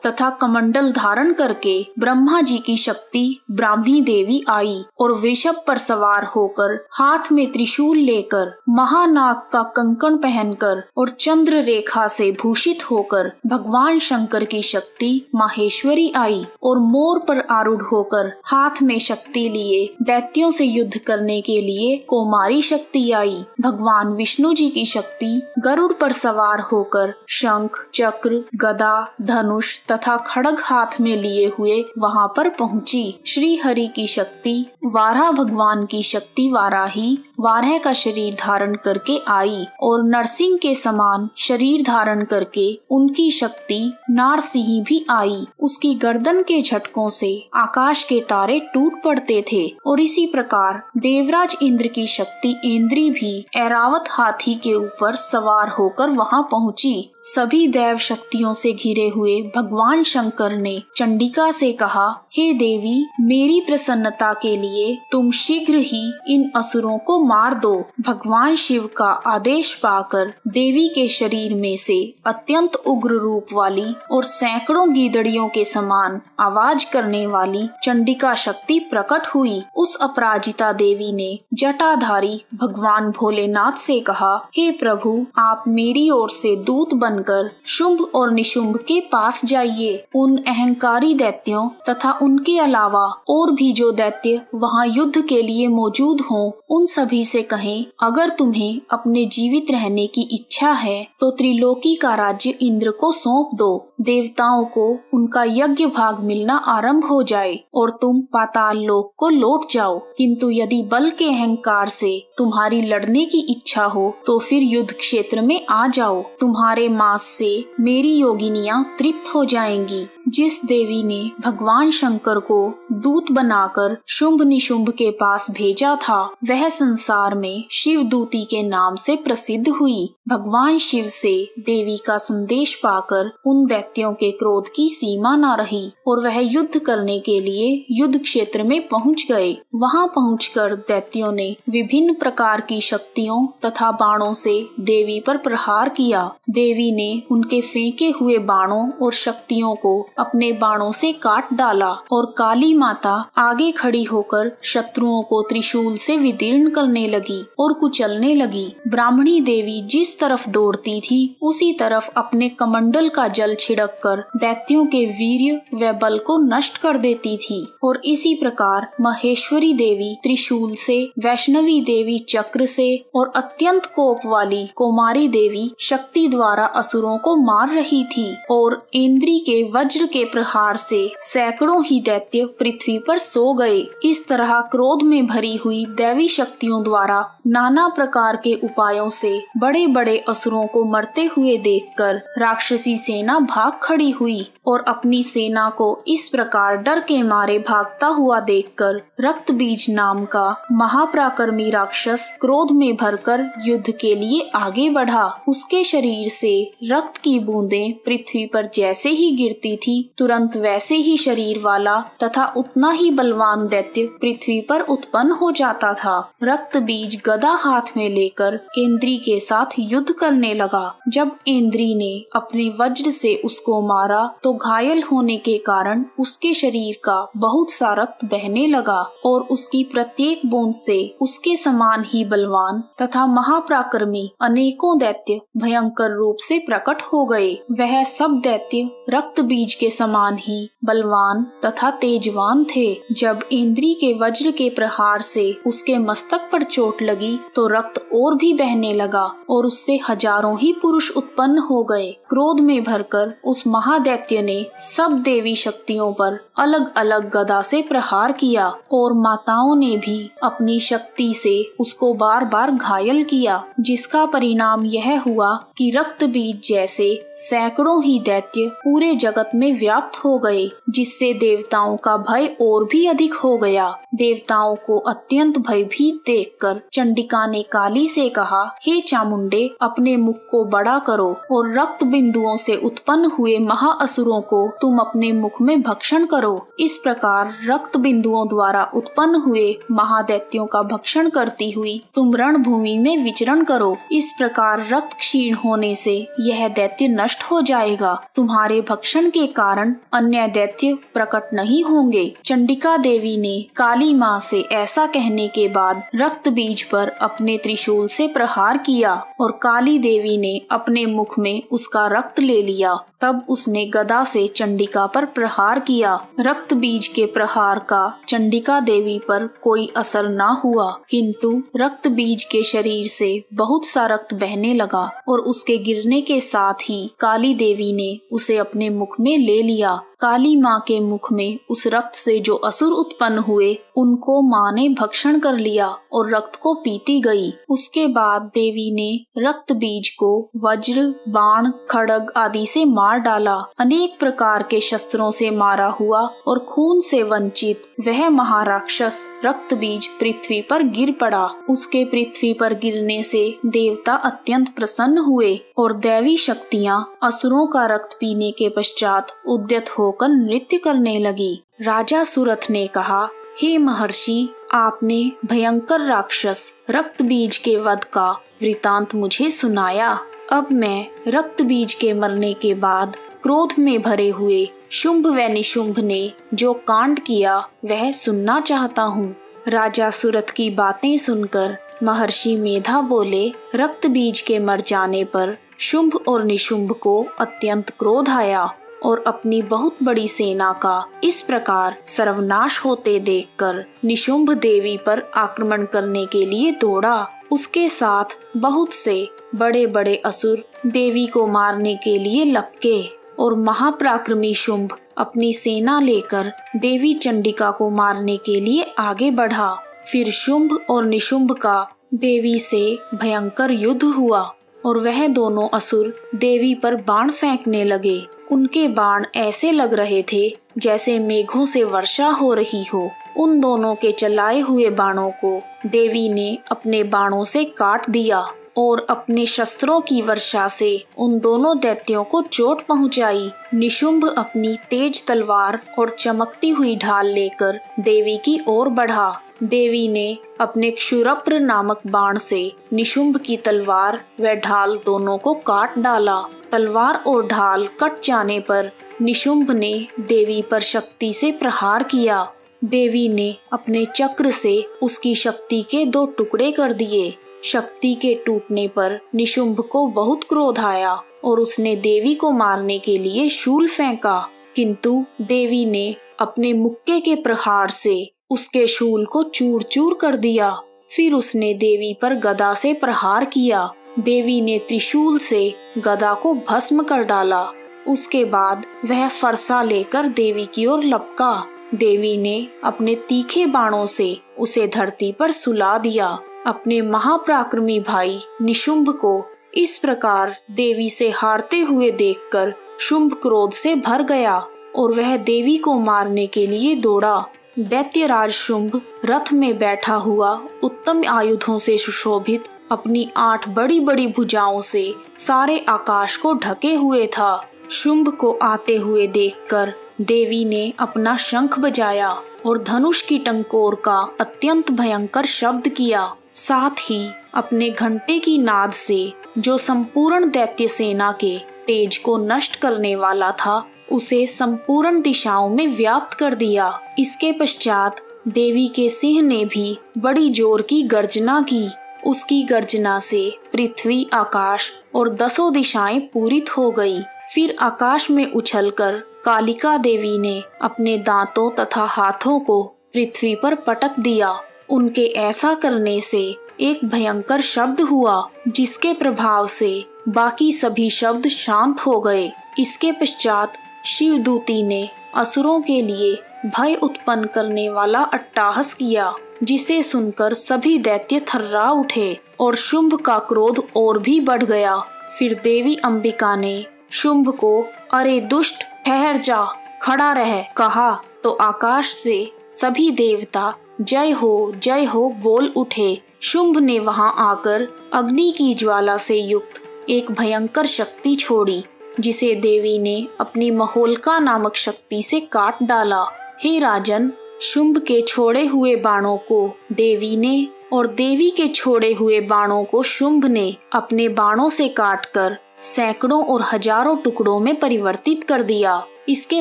तथा कमंडल धारण करके ब्रह्मा जी की शक्ति ब्राह्मी देवी आई और वृषभ पर सवार होकर हाथ में त्रिशूल लेकर महानाग का कंकण पहनकर और चंद्र रेखा से भूषित होकर भगवान शंकर की शक्ति माहेश्वरी आई और मोर पर आरूढ़ होकर हाथ में शक्ति लिए दैत्यों से युद्ध करने के लिए कौमारी शक्ति आई। भगवान विष्णु जी की शक्ति गरुड़ पर सवार होकर शंख, चक्र, गदा, धनुष तथा खड्ग हाथ में लिए हुए वहां पर पहुंची। श्री हरि की शक्ति वाराह भगवान की शक्ति वाराही वाराह का शरीर धारण करके आई और नरसिंह के समान शरीर धारण करके उनकी शक्ति नारसिंह भी आई। उसकी गर्दन के झटकों से आकाश के तारे टूट पड़ते थे और इसी प्रकार देवराज इंद्र की शक्ति इंद्री भी ऐरावत हाथी के ऊपर सवार होकर वहां पहुंची। सभी दैव शक्तियों से घिरे हुए भगवान शंकर ने चंडिका से कहा, हे देवी, मेरी प्रसन्नता के लिए तुम शीघ्र ही इन असुरों को मार दो। भगवान शिव का आदेश पाकर देवी के शरीर में से अत्यंत उग्र रूप वाली और सैकड़ों गीदड़ियों के समान आवाज करने वाली चंडिका शक्ति प्रकट हुई। उस अपराजिता देवी ने जटाधारी भगवान भोलेनाथ से कहा, हे प्रभु, आप मेरी ओर से दूत बनकर शुंभ और निशुंभ के पास जाइए। उन अहंकारी दैत्यों तथा उनके अलावा और भी जो दैत्य वहां युद्ध के लिए मौजूद हों, उन सभी से कहें, अगर तुम्हें अपने जीवित रहने की इच्छा है तो त्रिलोकी का राज्य इंद्र को सौंप दो। देवताओं को उनका यज्ञ भाग मिलना आरंभ हो जाए और तुम पाताल लोक को लौट जाओ। किंतु यदि बल के अहंकार से तुम्हारी लड़ने की इच्छा हो तो फिर युद्ध क्षेत्र में आ जाओ। तुम्हारे मांस से मेरी योगिनियां तृप्त हो जाएंगी। जिस देवी ने भगवान शंकर को दूत बनाकर शुंभ निशुंभ के पास भेजा था, वह संसार में शिव दूती के नाम से प्रसिद्ध हुई। भगवान शिव से देवी का संदेश पाकर उन दैत्यों के क्रोध की सीमा न रही और वह युद्ध करने के लिए युद्ध क्षेत्र में पहुंच गए। वहां पहुंचकर दैत्यों ने विभिन्न प्रकार की शक्तियों तथा बाणों से देवी पर प्रहार किया। देवी ने उनके फेंके हुए बाणों और शक्तियों को अपने बाणों से काट डाला और काली माता आगे खड़ी होकर शत्रुओं को त्रिशूल से विदीर्ण करने लगी और कुचलने लगी। ब्राह्मणी देवी जिस तरफ दौड़ती थी, उसी तरफ अपने कमंडल का जल छिड़क कर दैत्यों के वीर्य व बल को नष्ट कर देती थी और इसी प्रकार महेश्वरी देवी त्रिशूल से, वैष्णवी देवी चक्र से और अत्यंत कोप वाली कौमारी देवी शक्ति द्वारा असुरों को मार रही थी और इंद्री के वज्र के प्रहार से सैकड़ों ही दैत्य पृथ्वी पर सो गए। इस तरह क्रोध में भरी हुई दैवी शक्तियों द्वारा नाना प्रकार के उपायों से बड़े बड़े असुरों को मरते हुए देखकर राक्षसी सेना भाग खड़ी हुई और अपनी सेना को इस प्रकार डर के मारे भागता हुआ देखकर रक्त बीज नाम का महापराक्रमी राक्षस क्रोध में भरकर युद्ध के लिए आगे बढ़ा। उसके शरीर से रक्त की बूंदें पृथ्वी पर जैसे ही गिरती थी, तुरंत वैसे ही शरीर वाला तथा उतना ही बलवान दैत्य पृथ्वी पर उत्पन्न हो जाता था। रक्त बीज गदा हाथ में लेकर इंद्री के साथ युद्ध करने लगा। जब इंद्री ने अपने वज्र से उसको मारा तो घायल होने के कारण उसके शरीर का बहुत सा रक्त बहने लगा और उसकी प्रत्येक बूंद से उसके समान ही बलवान तथा महापराक्रमी अनेकों दैत्य भयंकर रूप से प्रकट हो गए। वह सब दैत्य रक्त बीज के समान ही बलवान तथा तेजवान थे। जब इंद्री के वज्र के प्रहार से उसके मस्तक पर चोट लगी तो रक्त और भी बहने लगा और उससे हजारों ही पुरुष उत्पन्न हो गए। क्रोध में भरकर उस महादैत्य ने सब देवी शक्तियों पर अलग अलग गदा से प्रहार किया और माताओं ने भी अपनी शक्ति से उसको बार बार घायल किया, जिसका परिणाम यह हुआ कि रक्त बीज जैसे सैकड़ों ही दैत्य पूरे जगत में व्याप्त हो गए, जिससे देवताओं का भय और भी अधिक हो गया। देवताओं को अत्यंत भयभीत देखकर चंडिका ने काली से कहा, हे चामुंडे, अपने मुख को बड़ा करो और रक्त बिंदुओं से उत्पन्न हुए महाअसुरों को तुम अपने मुख में भक्षण करो। इस प्रकार रक्त बिंदुओं द्वारा उत्पन्न हुए महादैत्यों का भक्षण करती हुई तुम रणभूमि में विचरण करो। इस प्रकार रक्त क्षीण होने से यह दैत्य नष्ट हो जाएगा। तुम्हारे भक्षण के कारण अन्य दैत्य प्रकट नहीं होंगे। चंडिका देवी ने काली माँ से ऐसा कहने के बाद रक्त बीज पर अपने त्रिशूल से प्रहार किया और काली देवी ने अपने मुख में उसका रक्त ले लिया। तब उसने गदा से चंडिका पर प्रहार किया। रक्त बीज के प्रहार का चंडिका देवी पर कोई असर न हुआ, किंतु रक्त बीज के शरीर से बहुत सा रक्त बहने लगा और उसके गिरने के साथ ही काली देवी ने उसे अपने मुख में ले लिया। काली माँ के मुख में उस रक्त से जो असुर उत्पन्न हुए उनको माँ ने भक्षण कर लिया और रक्त को पीती गई। उसके बाद देवी ने रक्त बीज को वज्र, बाण, खड्ग आदि से मार डाला। अनेक प्रकार के शस्त्रों से मारा हुआ और खून से वंचित वह महाराक्षस रक्त बीज पृथ्वी पर गिर पड़ा। उसके पृथ्वी पर गिरने से देवता अत्यंत प्रसन्न हुए और दैवी शक्तियाँ असुरों का रक्त पीने के पश्चात उद्यत होकर नृत्य करने लगी। राजा सुरथ ने कहा, हे महर्षि, आपने भयंकर राक्षस रक्त बीज के वध का वृतांत मुझे सुनाया। अब मैं रक्त बीज के मरने के बाद क्रोध में भरे हुए शुंभ व निशुंभ ने जो कांड किया वह सुनना चाहता हूँ। राजा सुरथ की बातें सुनकर महर्षि मेधा बोले, रक्त बीज के मर जाने पर शुंभ और निशुंभ को अत्यंत क्रोध आया और अपनी बहुत बड़ी सेना का इस प्रकार सर्वनाश होते देखकर निशुंभ देवी पर आक्रमण करने के लिए दौड़ा। उसके साथ बहुत से बड़े बड़े असुर देवी को मारने के लिए लपके और महापराक्रमी शुंभ अपनी सेना लेकर देवी चंडिका को मारने के लिए आगे बढ़ा। फिर शुंभ और निशुंभ का देवी से भयंकर युद्ध हुआ और वह दोनों असुर देवी पर बाण फेंकने लगे। उनके बाण ऐसे लग रहे थे जैसे मेघों से वर्षा हो रही हो। उन दोनों के चलाए हुए बाणों को देवी ने अपने बाणों से काट दिया और अपने शस्त्रों की वर्षा से उन दोनों दैत्यों को चोट पहुंचाई। निशुंभ अपनी तेज तलवार और चमकती हुई ढाल लेकर देवी की ओर बढ़ा। देवी ने अपने क्षुरप्र नामक बाण से निशुंभ की तलवार व ढाल दोनों को काट डाला। तलवार और ढाल कट जाने पर निशुंभ ने देवी पर शक्ति से प्रहार किया। देवी ने अपने चक्र से उसकी शक्ति के 2 टुकड़े कर दिए। शक्ति के टूटने पर निशुंभ को बहुत क्रोध आया और उसने देवी को मारने के लिए शूल फेंका, किंतु देवी ने अपने मुक्के के प्रहार से उसके शूल को चूर चूर कर दिया। फिर उसने देवी पर गदा से प्रहार किया। देवी ने त्रिशूल से गदा को भस्म कर डाला। उसके बाद वह फरसा लेकर देवी की ओर लपका। देवी ने अपने तीखे बाणों से उसे धरती पर सुला दिया। अपने महापराक्रमी भाई निशुंभ को इस प्रकार देवी से हारते हुए देखकर शुंभ क्रोध से भर गया और वह देवी को मारने के लिए दौड़ा। दैत्यराज शुंभ रथ में बैठा हुआ उत्तम आयुधों से सुशोभित अपनी 8 बड़ी बड़ी भुजाओं से सारे आकाश को ढके हुए था। शुंभ को आते हुए देखकर देवी ने अपना शंख बजाया और धनुष की टंकोर का अत्यंत भयंकर शब्द किया। साथ ही अपने घंटे की नाद से जो संपूर्ण दैत्य सेना के तेज को नष्ट करने वाला था उसे संपूर्ण दिशाओं में व्याप्त कर दिया। इसके पश्चात देवी के सिंह ने भी बड़ी जोर की गर्जना की। उसकी गर्जना से पृथ्वी, आकाश और 10 दिशाएं पूरित हो गई। फिर आकाश में उछलकर कालिका देवी ने अपने दांतों तथा हाथों को पृथ्वी पर पटक दिया। उनके ऐसा करने से एक भयंकर शब्द हुआ जिसके प्रभाव से बाकी सभी शब्द शांत हो गए। इसके पश्चात शिवदूती ने असुरों के लिए भय उत्पन्न करने वाला अट्टहास किया, जिसे सुनकर सभी दैत्य थर्रा उठे और शुंभ का क्रोध और भी बढ़ गया। फिर देवी अंबिका ने शुंभ को अरे दुष्ट, ठहर जा, खड़ा रह कहा तो आकाश से सभी देवता जय हो बोल उठे। शुंभ ने वहां आकर अग्नि की ज्वाला से युक्त एक भयंकर शक्ति छोड़ी, जिसे देवी ने अपनी महोल्का नामक शक्ति से काट डाला। हे राजन, शुंभ के छोड़े हुए बाणों को देवी ने और देवी के छोड़े हुए बाणों को शुंभ ने अपने बाणों से काटकर सैकड़ों और हजारों टुकड़ों में परिवर्तित कर दिया। इसके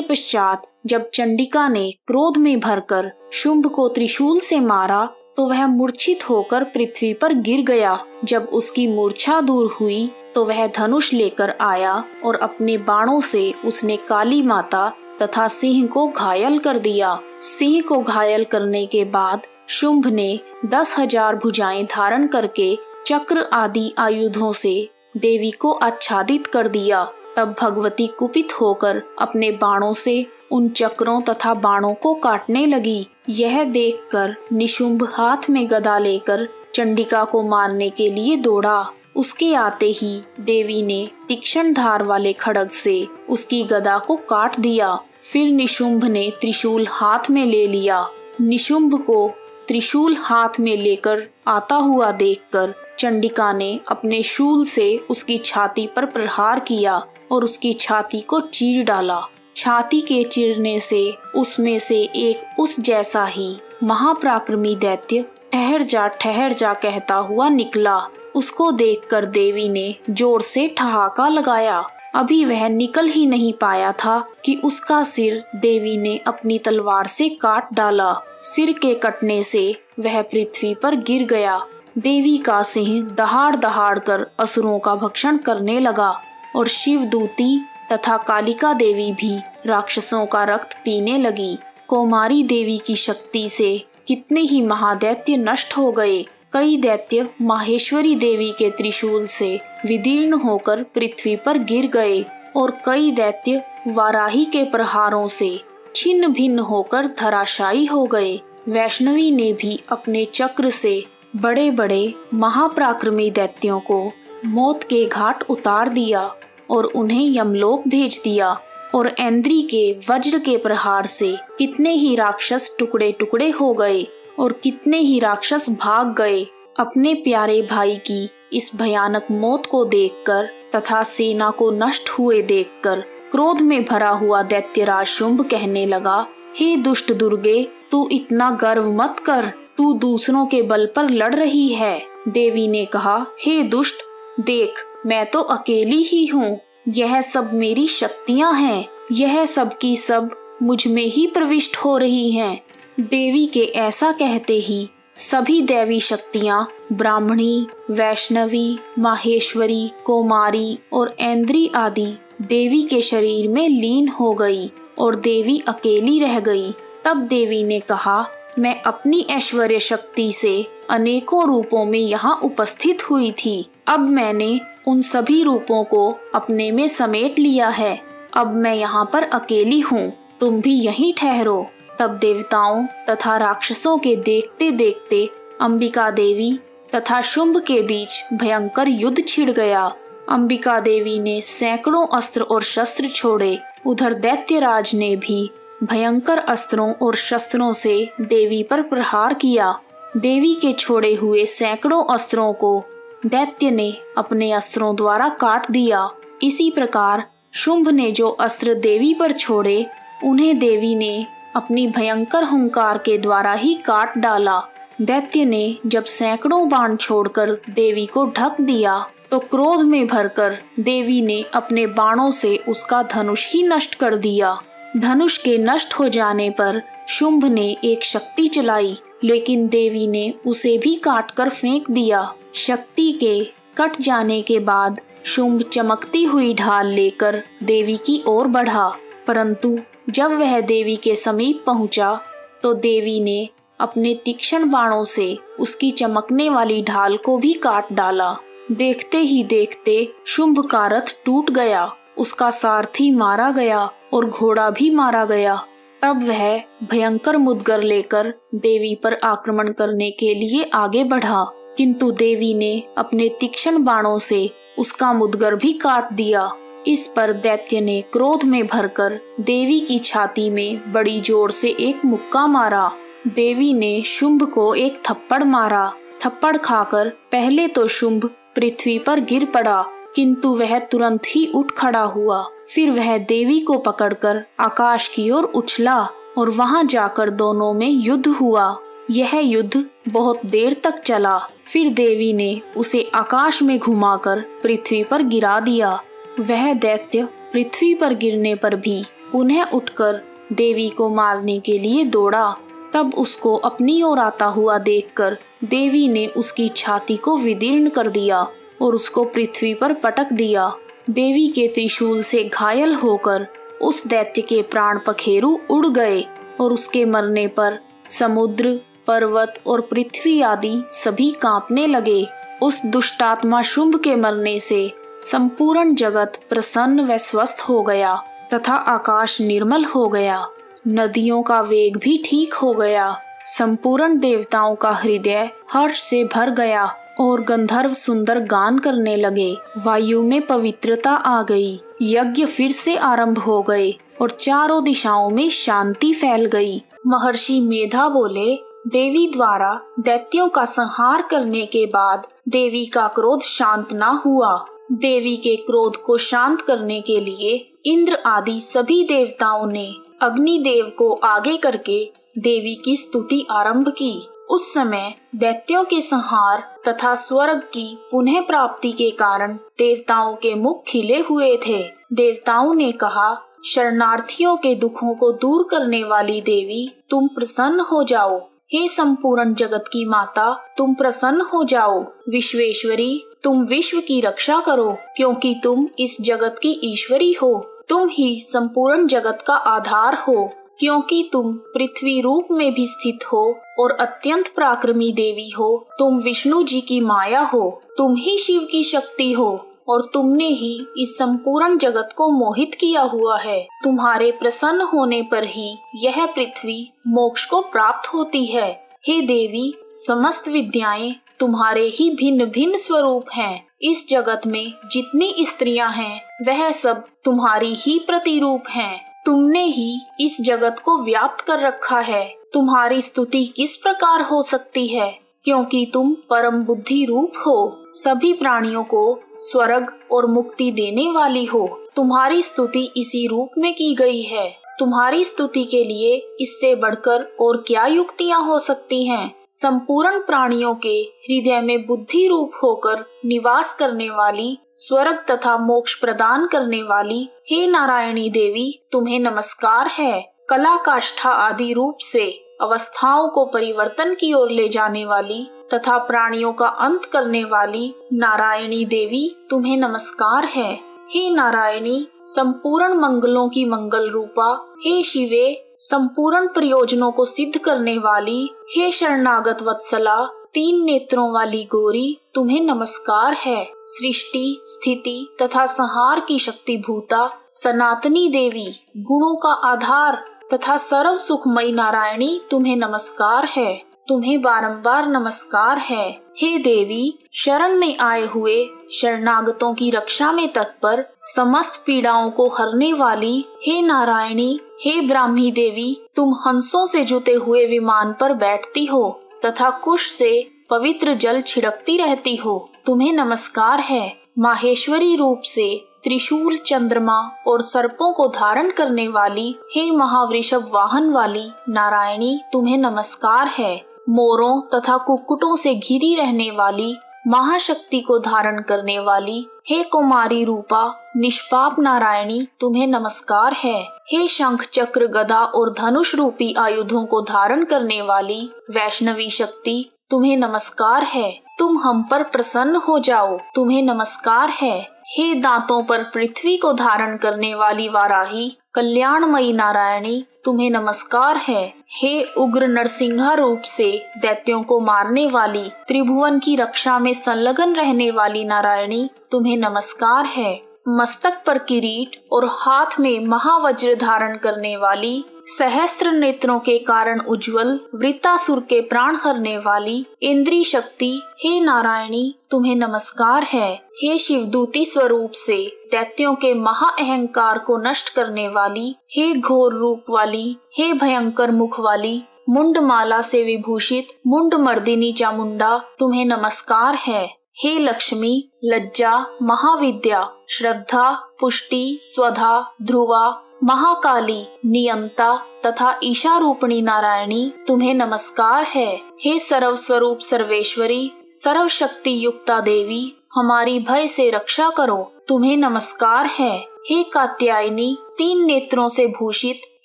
पश्चात जब चंडिका ने क्रोध में भरकर शुंभ को त्रिशूल से मारा तो वह मूर्छित होकर पृथ्वी पर गिर गया। जब उसकी मूर्छा दूर हुई तो वह धनुष लेकर आया और अपने बाणों से उसने काली माता तथा सिंह को घायल कर दिया। सिंह को घायल करने के बाद शुंभ ने 10,000 भुजाएं धारण करके चक्र आदि आयुधों से देवी को आच्छादित कर दिया। तब भगवती कुपित होकर अपने बाणों से उन चक्रों तथा बाणों को काटने लगी। यह देखकर निशुंभ हाथ में गदा लेकर चंडिका को मारने के लिए दौड़ा। उसके आते ही देवी ने तीक्ष्ण धार वाले खड्ग से उसकी गदा को काट दिया। फिर निशुंभ ने त्रिशूल हाथ में ले लिया। निशुंभ को त्रिशूल हाथ में लेकर आता हुआ देखकर चंडिका ने अपने शूल से उसकी छाती पर प्रहार किया और उसकी छाती को चीर डाला। छाती के चीरने से उसमें से एक उस जैसा ही महापराक्रमी दैत्य ठहर जा कहता हुआ निकला। उसको देखकर देवी ने जोर से ठहाका लगाया। अभी वह निकल ही नहीं पाया था कि उसका सिर देवी ने अपनी तलवार से काट डाला। सिर के कटने से वह पृथ्वी पर गिर गया। देवी का सिंह दहाड़ दहाड़ कर असुरों का भक्षण करने लगा और शिवदूती तथा कालिका देवी भी राक्षसों का रक्त पीने लगी। कौमारी देवी की शक्ति से कितने ही महादैत्य नष्ट हो गए। कई दैत्य माहेश्वरी देवी के त्रिशूल से विदीर्ण होकर पृथ्वी पर गिर गए और कई दैत्य वाराही के प्रहारों से छिन्न भिन्न होकर धराशायी हो गए। वैष्णवी ने भी अपने चक्र से बड़े बड़े महापराक्रमी दैत्यों को मौत के घाट उतार दिया और उन्हें यमलोक भेज दिया। और ऐन्द्री के वज्र के प्रहार से कितने ही राक्षस टुकड़े टुकड़े हो गए और कितने ही राक्षस भाग गए। अपने प्यारे भाई की इस भयानक मौत को देखकर तथा सेना को नष्ट हुए देखकर क्रोध में भरा हुआ दैत्यराज शुंभ कहने लगा, हे दुष्ट दुर्गे, तू इतना गर्व मत कर, तू दूसरों के बल पर लड़ रही है। देवी ने कहा, हे दुष्ट, देख, मैं तो अकेली ही हूँ। यह सब मेरी शक्तियाँ हैं। यह सब की सब मुझ में ही प्रविष्ट हो रही हैं। देवी के ऐसा कहते ही सभी दैवी शक्तियाँ ब्राह्मणी, वैष्णवी, माहेश्वरी, कौमारी और ऐन्द्री आदि देवी के शरीर में लीन हो गई और देवी अकेली रह गई। तब देवी ने कहा, मैं अपनी ऐश्वर्य शक्ति से अनेकों रूपों में यहाँ उपस्थित हुई थी। अब मैंने उन सभी रूपों को अपने में समेट लिया है। अब मैं यहाँ पर अकेली हूँ, तुम भी यहीं ठहरो। तब देवताओं तथा राक्षसों के देखते देखते अंबिका देवी तथा शुंभ के बीच भयंकर युद्ध छिड़ गया। अंबिका देवी ने सैकड़ों अस्त्र और शस्त्र छोड़े। उधर दैत्यराज ने भी भयंकर अस्त्रों और शस्त्रों से देवी पर प्रहार किया। देवी के छोड़े हुए सैकड़ों अस्त्रों को दैत्य ने अपने अस्त्रों द्वारा काट दिया। इसी प्रकार शुंभ ने जो अस्त्र देवी पर छोड़े, उन्हें देवी ने अपनी भयंकर हुंकार के द्वारा ही काट डाला। दैत्य ने जब सैकड़ों बाण छोड़कर देवी को ढक दिया तो क्रोध में भरकर देवी ने अपने बाणों से उसका धनुष ही नष्ट कर दिया। धनुष के नष्ट हो जाने पर शुंभ ने एक शक्ति चलाई, लेकिन देवी ने उसे भी काटकर फेंक दिया। शक्ति के कट जाने के बाद शुंभ चमकती हुई ढाल लेकर देवी की ओर बढ़ा, परंतु जब वह देवी के समीप पहुंचा तो देवी ने अपने तीक्ष्ण बाणों से उसकी चमकने वाली ढाल को भी काट डाला। देखते ही देखते शुंभ का रथ टूट गया उसका सारथी मारा गया और घोड़ा भी मारा गया। तब वह भयंकर मुद्गर लेकर देवी पर आक्रमण करने के लिए आगे बढ़ा, किंतु देवी ने अपने तीक्ष्ण बाणों से उसका मुद्गर भी काट दिया। इस पर दैत्य ने क्रोध में भरकर देवी की छाती में बड़ी जोर से एक मुक्का मारा। देवी ने शुंभ को एक थप्पड़ मारा। थप्पड़ खाकर पहले तो शुंभ पृथ्वी पर गिर पड़ा, किंतु वह तुरंत ही उठ खड़ा हुआ। फिर वह देवी को पकड़कर आकाश की ओर उछला और वहां जाकर दोनों में युद्ध हुआ। यह युद्ध बहुत देर तक चला। फिर देवी ने उसे आकाश में घुमाकर पृथ्वी पर गिरा दिया। वह दैत्य पृथ्वी पर गिरने पर भी पुनः उठकर देवी को मारने के लिए दौड़ा। तब उसको अपनी ओर आता हुआ देखकर देवी ने उसकी छाती को विदीर्ण कर दिया और उसको पृथ्वी पर पटक दिया। देवी के त्रिशूल से घायल होकर उस दैत्य के प्राण पखेरु उड़ गए और उसके मरने पर समुद्र, पर्वत और पृथ्वी आदि सभी कांपने लगे। उस दुष्टात्मा शुंभ के मरने से संपूर्ण जगत प्रसन्न व स्वस्थ हो गया तथा आकाश निर्मल हो गया। नदियों का वेग भी ठीक हो गया। संपूर्ण देवताओं का हृदय हर्ष से भर गया और गंधर्व सुंदर गान करने लगे। वायु में पवित्रता आ गई। यज्ञ फिर से आरंभ हो गए और चारों दिशाओं में शांति फैल गई। महर्षि मेधा बोले, देवी द्वारा दैत्यों का संहार करने के बाद देवी का क्रोध शांत न हुआ। देवी के क्रोध को शांत करने के लिए इंद्र आदि सभी देवताओं ने अग्निदेव को आगे करके देवी की स्तुति आरंभ की। उस समय दैत्यों के संहार तथा स्वर्ग की पुनः प्राप्ति के कारण देवताओं के मुख खिले हुए थे। देवताओं ने कहा, शरणार्थियों के दुखों को दूर करने वाली देवी, तुम प्रसन्न हो जाओ। हे संपूर्ण जगत की माता, तुम प्रसन्न हो जाओ। विश्वेश्वरी, तुम विश्व की रक्षा करो, क्योंकि तुम इस जगत की ईश्वरी हो। तुम ही संपूर्ण जगत का आधार हो, क्योंकि तुम पृथ्वी रूप में भी स्थित हो और अत्यंत पराक्रमी देवी हो। तुम विष्णु जी की माया हो, तुम ही शिव की शक्ति हो और तुमने ही इस संपूर्ण जगत को मोहित किया हुआ है। तुम्हारे प्रसन्न होने पर ही यह पृथ्वी मोक्ष को प्राप्त होती है। हे देवी, समस्त विद्याएं तुम्हारे ही भिन्न भिन्न स्वरूप हैं। इस जगत में जितनी स्त्रियां हैं वह सब तुम्हारी ही प्रतिरूप हैं। तुमने ही इस जगत को व्याप्त कर रखा है। तुम्हारी स्तुति किस प्रकार हो सकती है, क्योंकि तुम परम बुद्धि रूप हो, सभी प्राणियों को स्वर्ग और मुक्ति देने वाली हो। तुम्हारी स्तुति इसी रूप में की गई है। तुम्हारी स्तुति के लिए इससे बढ़कर और क्या युक्तियां हो सकती हैं। संपूर्ण प्राणियों के हृदय में बुद्धि रूप होकर निवास करने वाली, स्वर्ग तथा मोक्ष प्रदान करने वाली, हे नारायणी देवी, तुम्हें नमस्कार है। कला काष्ठा आदि रूप से अवस्थाओं को परिवर्तन की ओर ले जाने वाली तथा प्राणियों का अंत करने वाली नारायणी देवी, तुम्हें नमस्कार है। हे नारायणी, संपूर्ण मंगलों की मंगल रूपा, हे शिवे, संपूर्ण प्रयोजनों को सिद्ध करने वाली, हे शरणागत वत्सला, तीन नेत्रों वाली गौरी, तुम्हें नमस्कार है। सृष्टि, स्थिति तथा संहार की शक्ति भूता सनातनी देवी, गुणों का आधार तथा सर्व सुखमयी नारायणी, तुम्हें नमस्कार है। तुम्हें बारंबार नमस्कार है। हे देवी, शरण में आए हुए शरणागतों की रक्षा में तत्पर, समस्त पीड़ाओं को हरने वाली, हे नारायणी, हे ब्राह्मी देवी, तुम हंसों से जुते हुए विमान पर बैठती हो तथा कुश से पवित्र जल छिड़कती रहती हो। तुम्हें नमस्कार है। माहेश्वरी रूप से त्रिशूल, चंद्रमा और सर्पों को धारण करने वाली, हे महावृषभ वाहन वाली नारायणी, तुम्हें नमस्कार है। मोरों तथा कुक्कुटों से घिरी रहने वाली, महाशक्ति को धारण करने वाली, हे कुमारी रूपा निष्पाप नारायणी, तुम्हें नमस्कार है। हे शंख, चक्र, गदा और धनुष रूपी आयुधों को धारण करने वाली वैष्णवी शक्ति, तुम्हें नमस्कार है। तुम हम पर प्रसन्न हो जाओ, तुम्हें नमस्कार है। हे दांतों पर पृथ्वी को धारण करने वाली वाराही, कल्याणमयी नारायणी, तुम्हें नमस्कार है। हे उग्र नरसिंहा रूप से दैत्यों को मारने वाली, त्रिभुवन की रक्षा में संलग्न रहने वाली नारायणी, तुम्हें नमस्कार है। मस्तक पर किरीट और हाथ में महावज्र धारण करने वाली, सहस्त्र नेत्रों के कारण उज्जवल, वृत्तासुर के प्राण हरने वाली, इंद्री शक्ति, हे नारायणी तुम्हें नमस्कार है। हे शिवदूती स्वरूप से दैत्यों के महा अहंकार को नष्ट करने वाली, हे घोर रूप वाली, हे भयंकर मुख वाली, मुंडमाला से विभूषित मुंड मर्दिनी चामुंडा तुम्हें नमस्कार है। हे लक्ष्मी, लज्जा, महाविद्या, श्रद्धा, पुष्टि, स्वधा, ध्रुवा, महाकाली, नियंता तथा ईशा रूपणी नारायणी तुम्हें नमस्कार है। हे सर्व स्वरूप सर्वेश्वरी, सर्व शक्ति युक्ता देवी, हमारी भय से रक्षा करो तुम्हें नमस्कार है। हे कात्यायनी, 3 नेत्रों से भूषित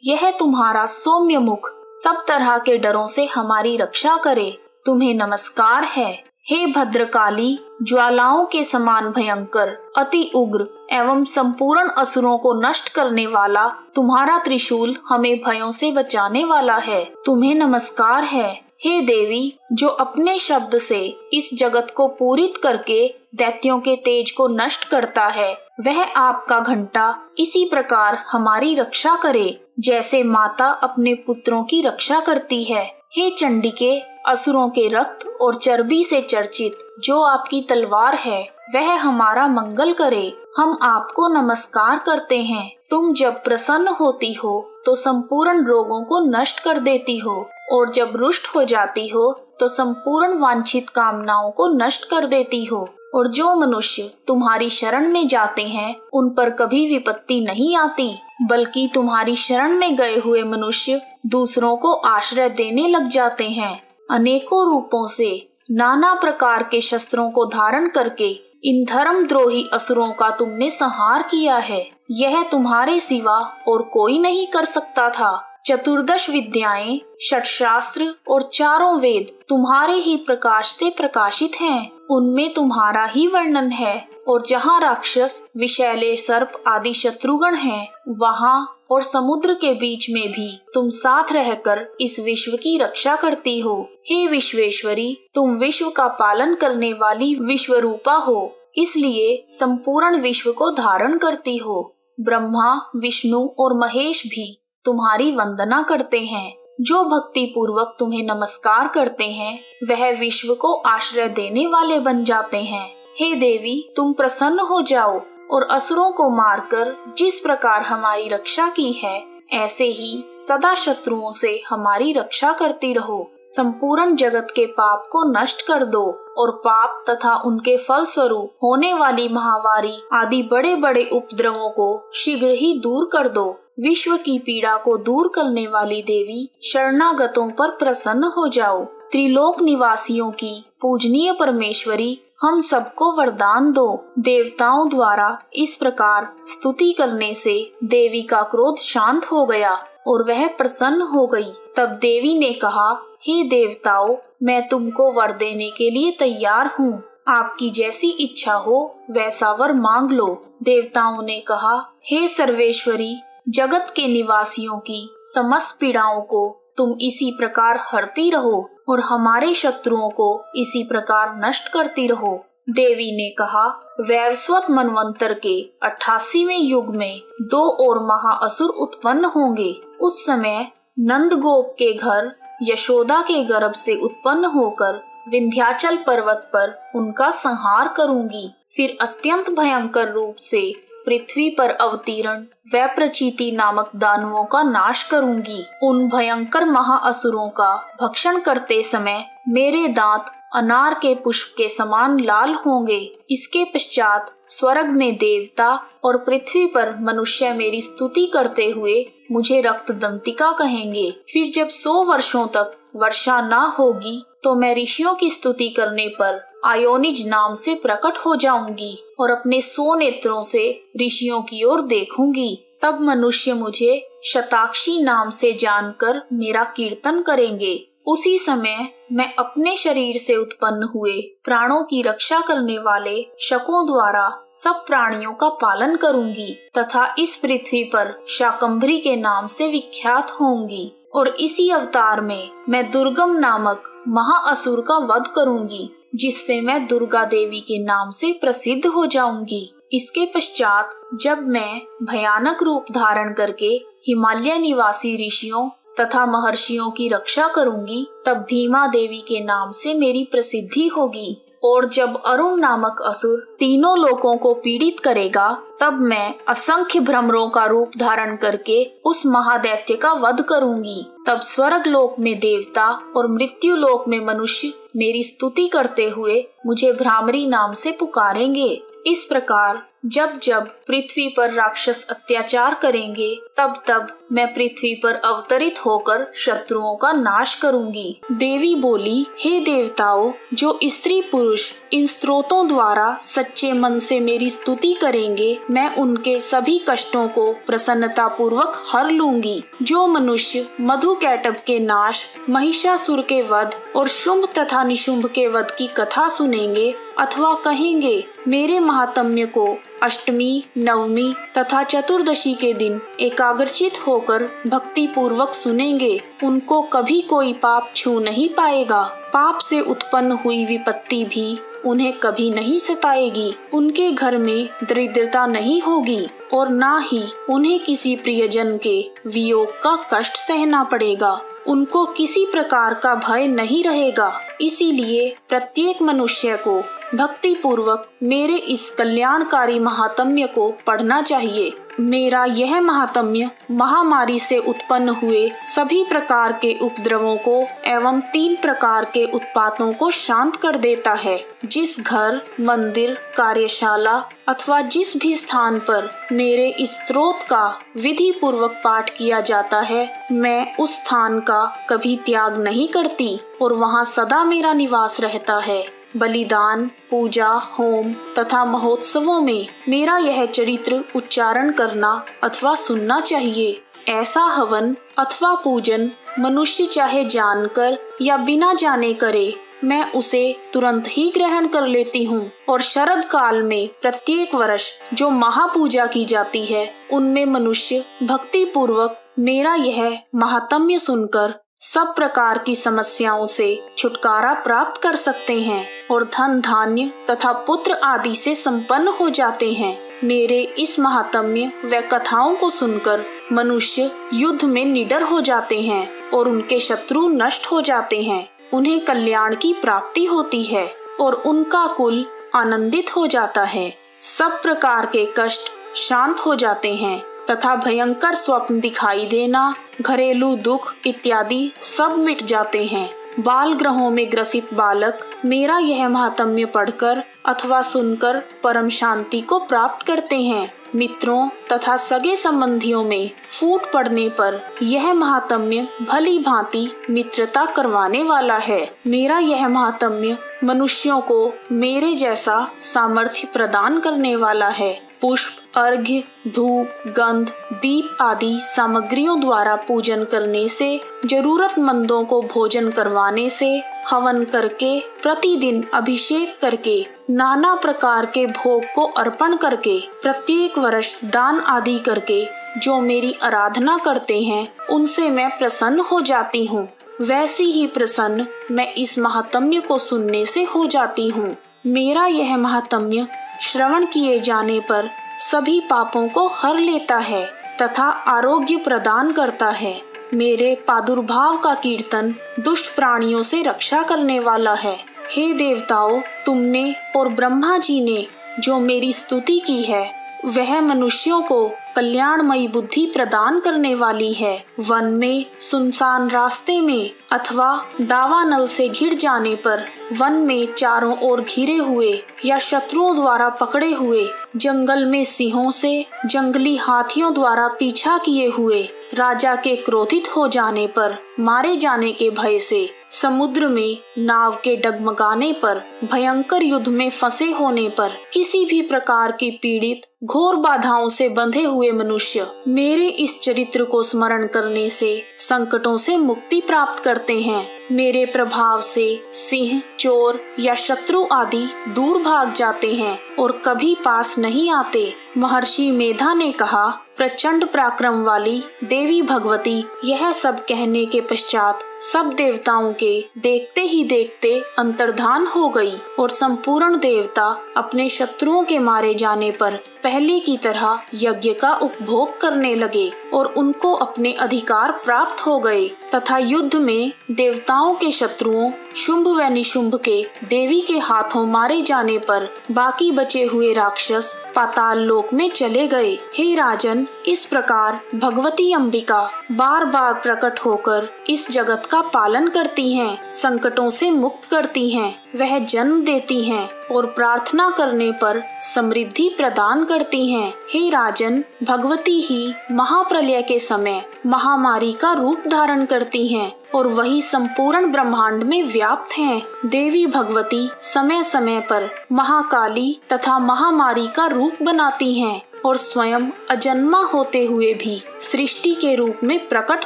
यह तुम्हारा सौम्य मुख सब तरह के डरों से हमारी रक्षा करे तुम्हें नमस्कार है। हे भद्रकाली, ज्वालाओं के समान भयंकर, अति उग्र एवं संपूर्ण असुरों को नष्ट करने वाला तुम्हारा त्रिशूल हमें भयों से बचाने वाला है तुम्हें नमस्कार है। हे देवी, जो अपने शब्द से इस जगत को पूरित करके दैत्यों के तेज को नष्ट करता है, वह आपका घंटा इसी प्रकार हमारी रक्षा करे जैसे माता अपने पुत्रों की रक्षा करती है। हे चंडिके, असुरों के रक्त और चर्बी से चर्चित जो आपकी तलवार है वह हमारा मंगल करे। हम आपको नमस्कार करते हैं। तुम जब प्रसन्न होती हो तो संपूर्ण रोगों को नष्ट कर देती हो और जब रुष्ट हो जाती हो तो संपूर्ण वांछित कामनाओं को नष्ट कर देती हो। और जो मनुष्य तुम्हारी शरण में जाते हैं उन पर कभी विपत्ति नहीं आती, बल्कि तुम्हारी शरण में गए हुए मनुष्य दूसरों को आश्रय देने लग जाते हैं। अनेकों रूपों से नाना प्रकार के शस्त्रों को धारण करके इन धर्मद्रोही असुरों का तुमने संहार किया है। यह तुम्हारे सिवा और कोई नहीं कर सकता था। 14 विद्याएं, 6 शास्त्र और 4 वेद तुम्हारे ही प्रकाश से प्रकाशित हैं। उनमें तुम्हारा ही वर्णन है। और जहाँ राक्षस, विषैले सर्प आदि शत्रुगण हैं, वहाँ और समुद्र के बीच में भी तुम साथ रहकर इस विश्व की रक्षा करती हो। हे विश्वेश्वरी, तुम विश्व का पालन करने वाली विश्वरूपा हो, इसलिए संपूर्ण विश्व को धारण करती हो। ब्रह्मा, विष्णु और महेश भी तुम्हारी वंदना करते हैं। जो भक्ति पूर्वक तुम्हें नमस्कार करते हैं वह विश्व को आश्रय देने वाले बन जाते हैं। हे देवी, तुम प्रसन्न हो जाओ और असुरों को मारकर जिस प्रकार हमारी रक्षा की है ऐसे ही सदा शत्रुओं से हमारी रक्षा करती रहो। संपूर्ण जगत के पाप को नष्ट कर दो और पाप तथा उनके फल स्वरूप होने वाली महामारी आदि बड़े बड़े उपद्रवों को शीघ्र ही दूर कर दो। विश्व की पीड़ा को दूर करने वाली देवी, शरणागतों पर प्रसन्न हो जाओ। त्रिलोक निवासियों की पूजनीय परमेश्वरी, हम सबको वरदान दो। देवताओं द्वारा इस प्रकार स्तुति करने से देवी का क्रोध शांत हो गया और वह प्रसन्न हो गई। तब देवी ने कहा, हे देवताओं, मैं तुमको वर देने के लिए तैयार हूँ। आपकी जैसी इच्छा हो वैसा वर मांग लो। देवताओं ने कहा, हे सर्वेश्वरी, जगत के निवासियों की समस्त पीड़ाओं को तुम इसी प्रकार हरती रहो और हमारे शत्रुओं को इसी प्रकार नष्ट करती रहो। देवी ने कहा, वैवस्वत मनवंतर के 88वें युग में 2 और महाअसुर उत्पन्न होंगे। उस समय नंदगोप के घर यशोदा के गर्भ से उत्पन्न होकर विंध्याचल पर्वत पर उनका संहार करूंगी। फिर अत्यंत भयंकर रूप से पृथ्वी पर अवतीर्ण व प्रचीति नामक दानवों का नाश करूंगी। उन भयंकर महाअसुरों का भक्षण करते समय मेरे दांत अनार के पुष्प के समान लाल होंगे। इसके पश्चात स्वर्ग में देवता और पृथ्वी पर मनुष्य मेरी स्तुति करते हुए मुझे रक्तदंतिका कहेंगे। फिर जब 100 वर्षों तक वर्षा ना होगी तो मैं ऋषियों की स्तुति करने पर आयोनिज नाम से प्रकट हो जाऊंगी और अपने 100 नेत्रों से ऋषियों की ओर देखूंगी। तब मनुष्य मुझे शताक्षी नाम से जानकर मेरा कीर्तन करेंगे। उसी समय मैं अपने शरीर से उत्पन्न हुए प्राणों की रक्षा करने वाले शकों द्वारा सब प्राणियों का पालन करूंगी तथा इस पृथ्वी पर शाकंभरी के नाम से विख्यात होंगी। और इसी अवतार में मैं दुर्गम नामक महाअसुर का वध करूंगी, जिससे मैं दुर्गा देवी के नाम से प्रसिद्ध हो जाऊंगी। इसके पश्चात जब मैं भयानक रूप धारण करके हिमालय निवासी ऋषियों तथा महर्षियों की रक्षा करूंगी, तब भीमा देवी के नाम से मेरी प्रसिद्धि होगी। और जब अरुण नामक असुर तीनों लोकों को पीड़ित करेगा, तब मैं असंख्य भ्रमरों का रूप धारण करके उस महादैत्य का वध करूंगी। तब स्वर्ग लोक में देवता और मृत्यु लोक में मनुष्य मेरी स्तुति करते हुए मुझे भ्रामरी नाम से पुकारेंगे। इस प्रकार जब जब पृथ्वी पर राक्षस अत्याचार करेंगे, तब तब मैं पृथ्वी पर अवतरित होकर शत्रुओं का नाश करूंगी। देवी बोली, हे देवताओं, जो स्त्री पुरुष इन स्तोत्रों द्वारा सच्चे मन से मेरी स्तुति करेंगे, मैं उनके सभी कष्टों को प्रसन्नता पूर्वक हर लूंगी। जो मनुष्य मधुकैटभ के नाश, महिषासुर के वध और शुंभ तथा निशुंभ के वध की कथा सुनेंगे अथवा कहेंगे, मेरे महात्म्य को अष्टमी, नवमी तथा चतुर्दशी के दिन एकाग्रचित होकर भक्ति पूर्वक सुनेंगे, उनको कभी कोई पाप छू नहीं पाएगा। पाप से उत्पन्न हुई विपत्ति भी उन्हें कभी नहीं सताएगी। उनके घर में दरिद्रता नहीं होगी और ना ही उन्हें किसी प्रियजन के वियोग का कष्ट सहना पड़ेगा। उनको किसी प्रकार का भय नहीं रहेगा। इसीलिए प्रत्येक मनुष्य को भक्ति पूर्वक मेरे इस कल्याणकारी महात्म्य को पढ़ना चाहिए। मेरा यह महात्म्य महामारी से उत्पन्न हुए सभी प्रकार के उपद्रवों को एवं 3 प्रकार के उत्पातों को शांत कर देता है। जिस घर, मंदिर, कार्यशाला अथवा जिस भी स्थान पर मेरे इस स्तोत्र का विधि पूर्वक पाठ किया जाता है, मैं उस स्थान का कभी त्याग नहीं करती और वहाँ सदा मेरा निवास रहता है। बलिदान, पूजा, होम तथा महोत्सवों में मेरा यह चरित्र उच्चारण करना अथवा सुनना चाहिए। ऐसा हवन अथवा पूजन मनुष्य चाहे जानकर या बिना जाने करे, मैं उसे तुरंत ही ग्रहण कर लेती हूँ। और शरद काल में प्रत्येक वर्ष जो महापूजा की जाती है, उनमें मनुष्य भक्ति पूर्वक मेरा यह महात्म्य सुनकर सब प्रकार की समस्याओं से छुटकारा प्राप्त कर सकते हैं और धन धान्य तथा पुत्र आदि से संपन्न हो जाते हैं। मेरे इस महात्म्य व कथाओं को सुनकर मनुष्य युद्ध में निडर हो जाते हैं और उनके शत्रु नष्ट हो जाते हैं। उन्हें कल्याण की प्राप्ति होती है और उनका कुल आनंदित हो जाता है। सब प्रकार के कष्ट शांत हो जाते हैं तथा भयंकर स्वप्न दिखाई देना, घरेलू दुख इत्यादि सब मिट जाते हैं। बाल ग्रहों में ग्रसित बालक मेरा यह महात्म्य पढ़कर अथवा सुनकर परम शांति को प्राप्त करते हैं। मित्रों तथा सगे संबंधियों में फूट पड़ने पर यह महात्म्य भली भांति मित्रता करवाने वाला है। मेरा यह महात्म्य मनुष्यों को मेरे जैसा सामर्थ्य प्रदान करने वाला है। पुष्प, अर्घ्य, धूप, गंध, दीप आदि सामग्रियों द्वारा पूजन करने से, जरूरतमंदों को भोजन करवाने से, हवन करके, प्रतिदिन अभिषेक करके, नाना प्रकार के भोग को अर्पण करके, प्रत्येक वर्ष दान आदि करके जो मेरी आराधना करते हैं, उनसे मैं प्रसन्न हो जाती हूँ। वैसी ही प्रसन्न मैं इस महात्म्य को सुनने से हो जाती हूँ। मेरा यह महात्म्य श्रवण किए जाने पर सभी पापों को हर लेता है तथा आरोग्य प्रदान करता है। मेरे प्रादुर्भाव का कीर्तन दुष्ट प्राणियों से रक्षा करने वाला है। हे देवताओं, तुमने और ब्रह्मा जी ने जो मेरी स्तुति की है, वह मनुष्यों को कल्याणमयी बुद्धि प्रदान करने वाली है। वन में, सुनसान रास्ते में अथवा दावानल से घिर जाने पर, वन में चारों ओर घिरे हुए या शत्रुओं द्वारा पकड़े हुए, जंगल में सिंहों से, जंगली हाथियों द्वारा पीछा किए हुए, राजा के क्रोधित हो जाने पर, मारे जाने के भय से, समुद्र में नाव के डगमगाने पर, भयंकर युद्ध में फंसे होने पर, किसी भी प्रकार की पीड़ित घोर बाधाओं से बंधे हुए मनुष्य मेरे इस चरित्र को स्मरण करने से संकटों से मुक्ति प्राप्त करते हैं। मेरे प्रभाव से सिंह, चोर या शत्रु आदि दूर भाग जाते हैं और कभी पास नहीं आते। महर्षि मेधा ने कहा, प्रचंड पराक्रम वाली देवी भगवती यह सब कहने के पश्चात सब देवताओं के देखते ही देखते अंतर्धान हो गई और संपूर्ण देवता अपने शत्रुओं के मारे जाने पर पहले की तरह यज्ञ का उपभोग करने लगे और उनको अपने अधिकार प्राप्त हो गए तथा युद्ध में देवताओं के शत्रुओं शुंभ व निशुंभ के देवी के हाथों मारे जाने पर बाकी बचे हुए राक्षस पाताल लोक में चले गए। हे राजन, इस प्रकार भगवती अंबिका बार बार प्रकट होकर इस जगत का पालन करती हैं, संकटों से मुक्त करती हैं, वह जन्म देती हैं और प्रार्थना करने पर समृद्धि प्रदान करती हैं। हे राजन, भगवती ही महाप्रलय के समय महामारी का रूप धारण करती हैं और वही संपूर्ण ब्रह्मांड में व्याप्त हैं। देवी भगवती समय समय पर महाकाली तथा महामारी का रूप बनाती हैं और स्वयं अजन्मा होते हुए भी सृष्टि के रूप में प्रकट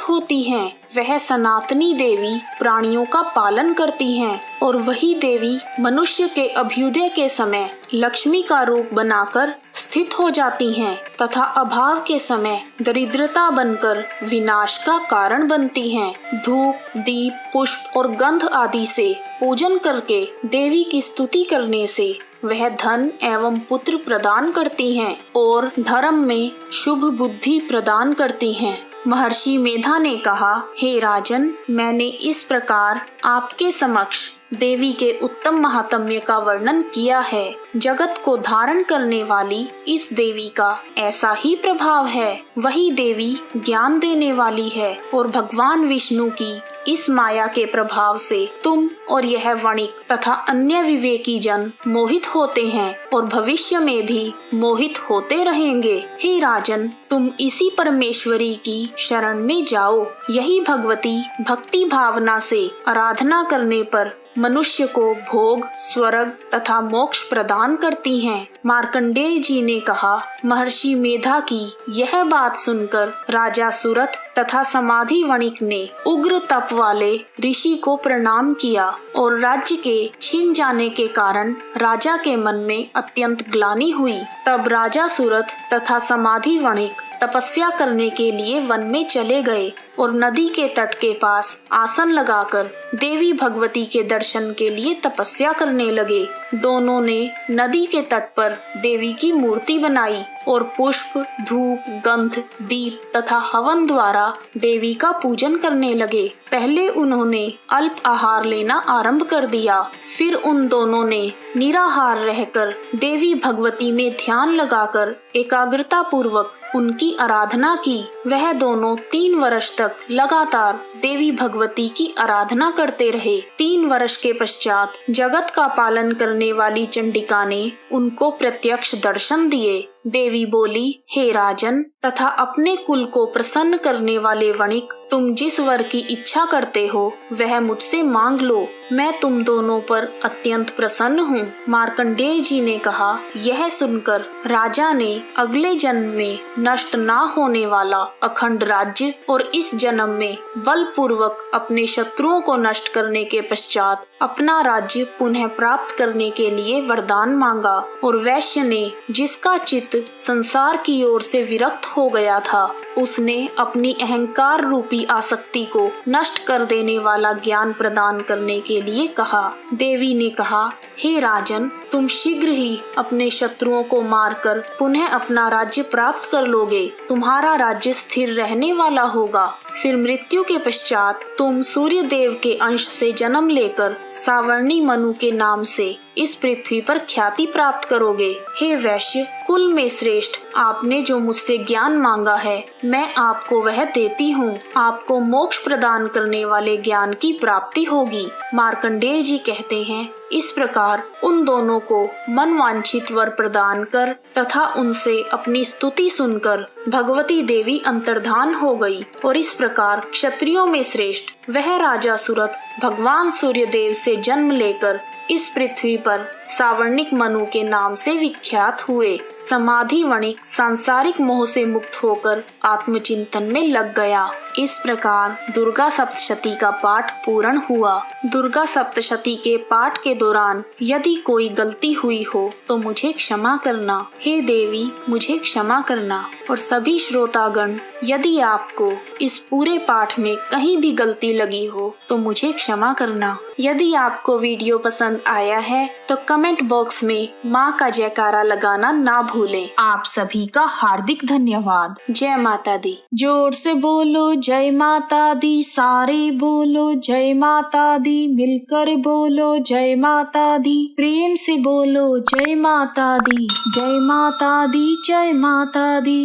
होती हैं। वह सनातनी देवी प्राणियों का पालन करती हैं और वही देवी मनुष्य के अभ्युदय के समय लक्ष्मी का रूप बनाकर स्थित हो जाती हैं तथा अभाव के समय दरिद्रता बनकर विनाश का कारण बनती हैं। धूप, दीप, पुष्प और गंध आदि से पूजन करके देवी की स्तुति करने से वह धन एवं पुत्र प्रदान करती हैं और धर्म में शुभ बुद्धि प्रदान करती हैं। महर्षि मेधा ने कहा, हे राजन, मैंने इस प्रकार आपके समक्ष देवी के उत्तम महात्म्य का वर्णन किया है। जगत को धारण करने वाली इस देवी का ऐसा ही प्रभाव है। वही देवी ज्ञान देने वाली है और भगवान विष्णु की इस माया के प्रभाव से तुम और यह वणिक तथा अन्य विवेकी जन मोहित होते हैं और भविष्य में भी मोहित होते रहेंगे। हे राजन, तुम इसी परमेश्वरी की शरण में जाओ। यही भगवती भक्ति भावना से आराधना करने पर मनुष्य को भोग, स्वर्ग तथा मोक्ष प्रदान करती हैं। मार्कंडेय जी ने कहा, महर्षि मेधा की यह बात सुनकर राजा सुरथ तथा समाधि वणिक ने उग्र तप वाले ऋषि को प्रणाम किया और राज्य के छीन जाने के कारण राजा के मन में अत्यंत ग्लानि हुई। तब राजा सुरथ तथा समाधि वणिक तपस्या करने के लिए वन में चले गए और नदी के तट के पास आसन लगाकर देवी भगवती के दर्शन के लिए तपस्या करने लगे। दोनों ने नदी के तट पर देवी की मूर्ति बनाई और पुष्प, धूप, गंध, दीप तथा हवन द्वारा देवी का पूजन करने लगे। पहले उन्होंने अल्प आहार लेना आरंभ कर दिया, फिर उन दोनों ने निराहार रहकर देवी भगवती में ध्यान लगाकर एकाग्रता पूर्वक उनकी आराधना की। वह दोनों 3 वर्ष तक लगातार देवी भगवती की आराधना करते रहे। 3 वर्ष के पश्चात जगत का पालन करने वाली चंडिका ने उनको प्रत्यक्ष दर्शन दिए। देवी बोली, हे राजन तथा अपने कुल को प्रसन्न करने वाले वणिक, तुम जिस वर की इच्छा करते हो वह मुझसे मांग लो, मैं तुम दोनों पर अत्यंत प्रसन्न हूँ। मार्कंडेय जी ने कहा, यह सुनकर राजा ने अगले जन्म में नष्ट ना होने वाला अखंड राज्य और इस जन्म में बलपूर्वक अपने शत्रुओं को नष्ट करने के पश्चात अपना राज्य पुनः प्राप्त करने के लिए वरदान मांगा। और वैश्य ने, जिसका चित्त संसार की ओर से विरक्त हो गया था, उसने अपनी अहंकार रूपी आसक्ति को नष्ट कर देने वाला ज्ञान प्रदान करने के लिए कहा। देवी ने कहा, हे राजन, तुम शीघ्र ही अपने शत्रुओं को मारकर पुनः अपना राज्य प्राप्त कर लोगे। तुम्हारा राज्य स्थिर रहने वाला होगा। फिर मृत्यु के पश्चात तुम सूर्य देव के अंश से जन्म लेकर सावर्णी मनु के नाम से इस पृथ्वी पर ख्याति प्राप्त करोगे। हे वैश्य, कुल में श्रेष्ठ, आपने जो मुझसे ज्ञान मांगा है मैं आपको वह देती हूँ। आपको मोक्ष प्रदान करने वाले ज्ञान की प्राप्ति होगी। मार्कंडेय जी कहते हैं, इस प्रकार उन दोनों को मनवांछित वर प्रदान कर तथा उनसे अपनी स्तुति सुनकर भगवती देवी अंतर्धान हो गई। और इस प्रकार क्षत्रियों में श्रेष्ठ वह राजा सुरथ भगवान सूर्य देव से जन्म लेकर इस पृथ्वी पर सावर्णिक मनु के नाम से विख्यात हुए। समाधि वणिक सांसारिक मोह से मुक्त होकर आत्मचिंतन में लग गया। इस प्रकार दुर्गा सप्तशती का पाठ पूर्ण हुआ। दुर्गा सप्तशती के पाठ के दौरान यदि कोई गलती हुई हो तो मुझे क्षमा करना। हे देवी, मुझे क्षमा करना। और सभी श्रोतागण, यदि आपको इस पूरे पाठ में कहीं भी गलती लगी हो तो मुझे क्षमा करना। यदि आपको वीडियो पसंद आया है तो कमेंट बॉक्स में माँ का जयकारा लगाना ना भूलें। आप सभी का हार्दिक धन्यवाद। जय माता दी। जोर से बोलो जय माता दी, सारे बोलो जय माता दी, मिलकर बोलो जय माता दी, प्रेम से बोलो जय माता दी, जय माता दी, जय माता दी।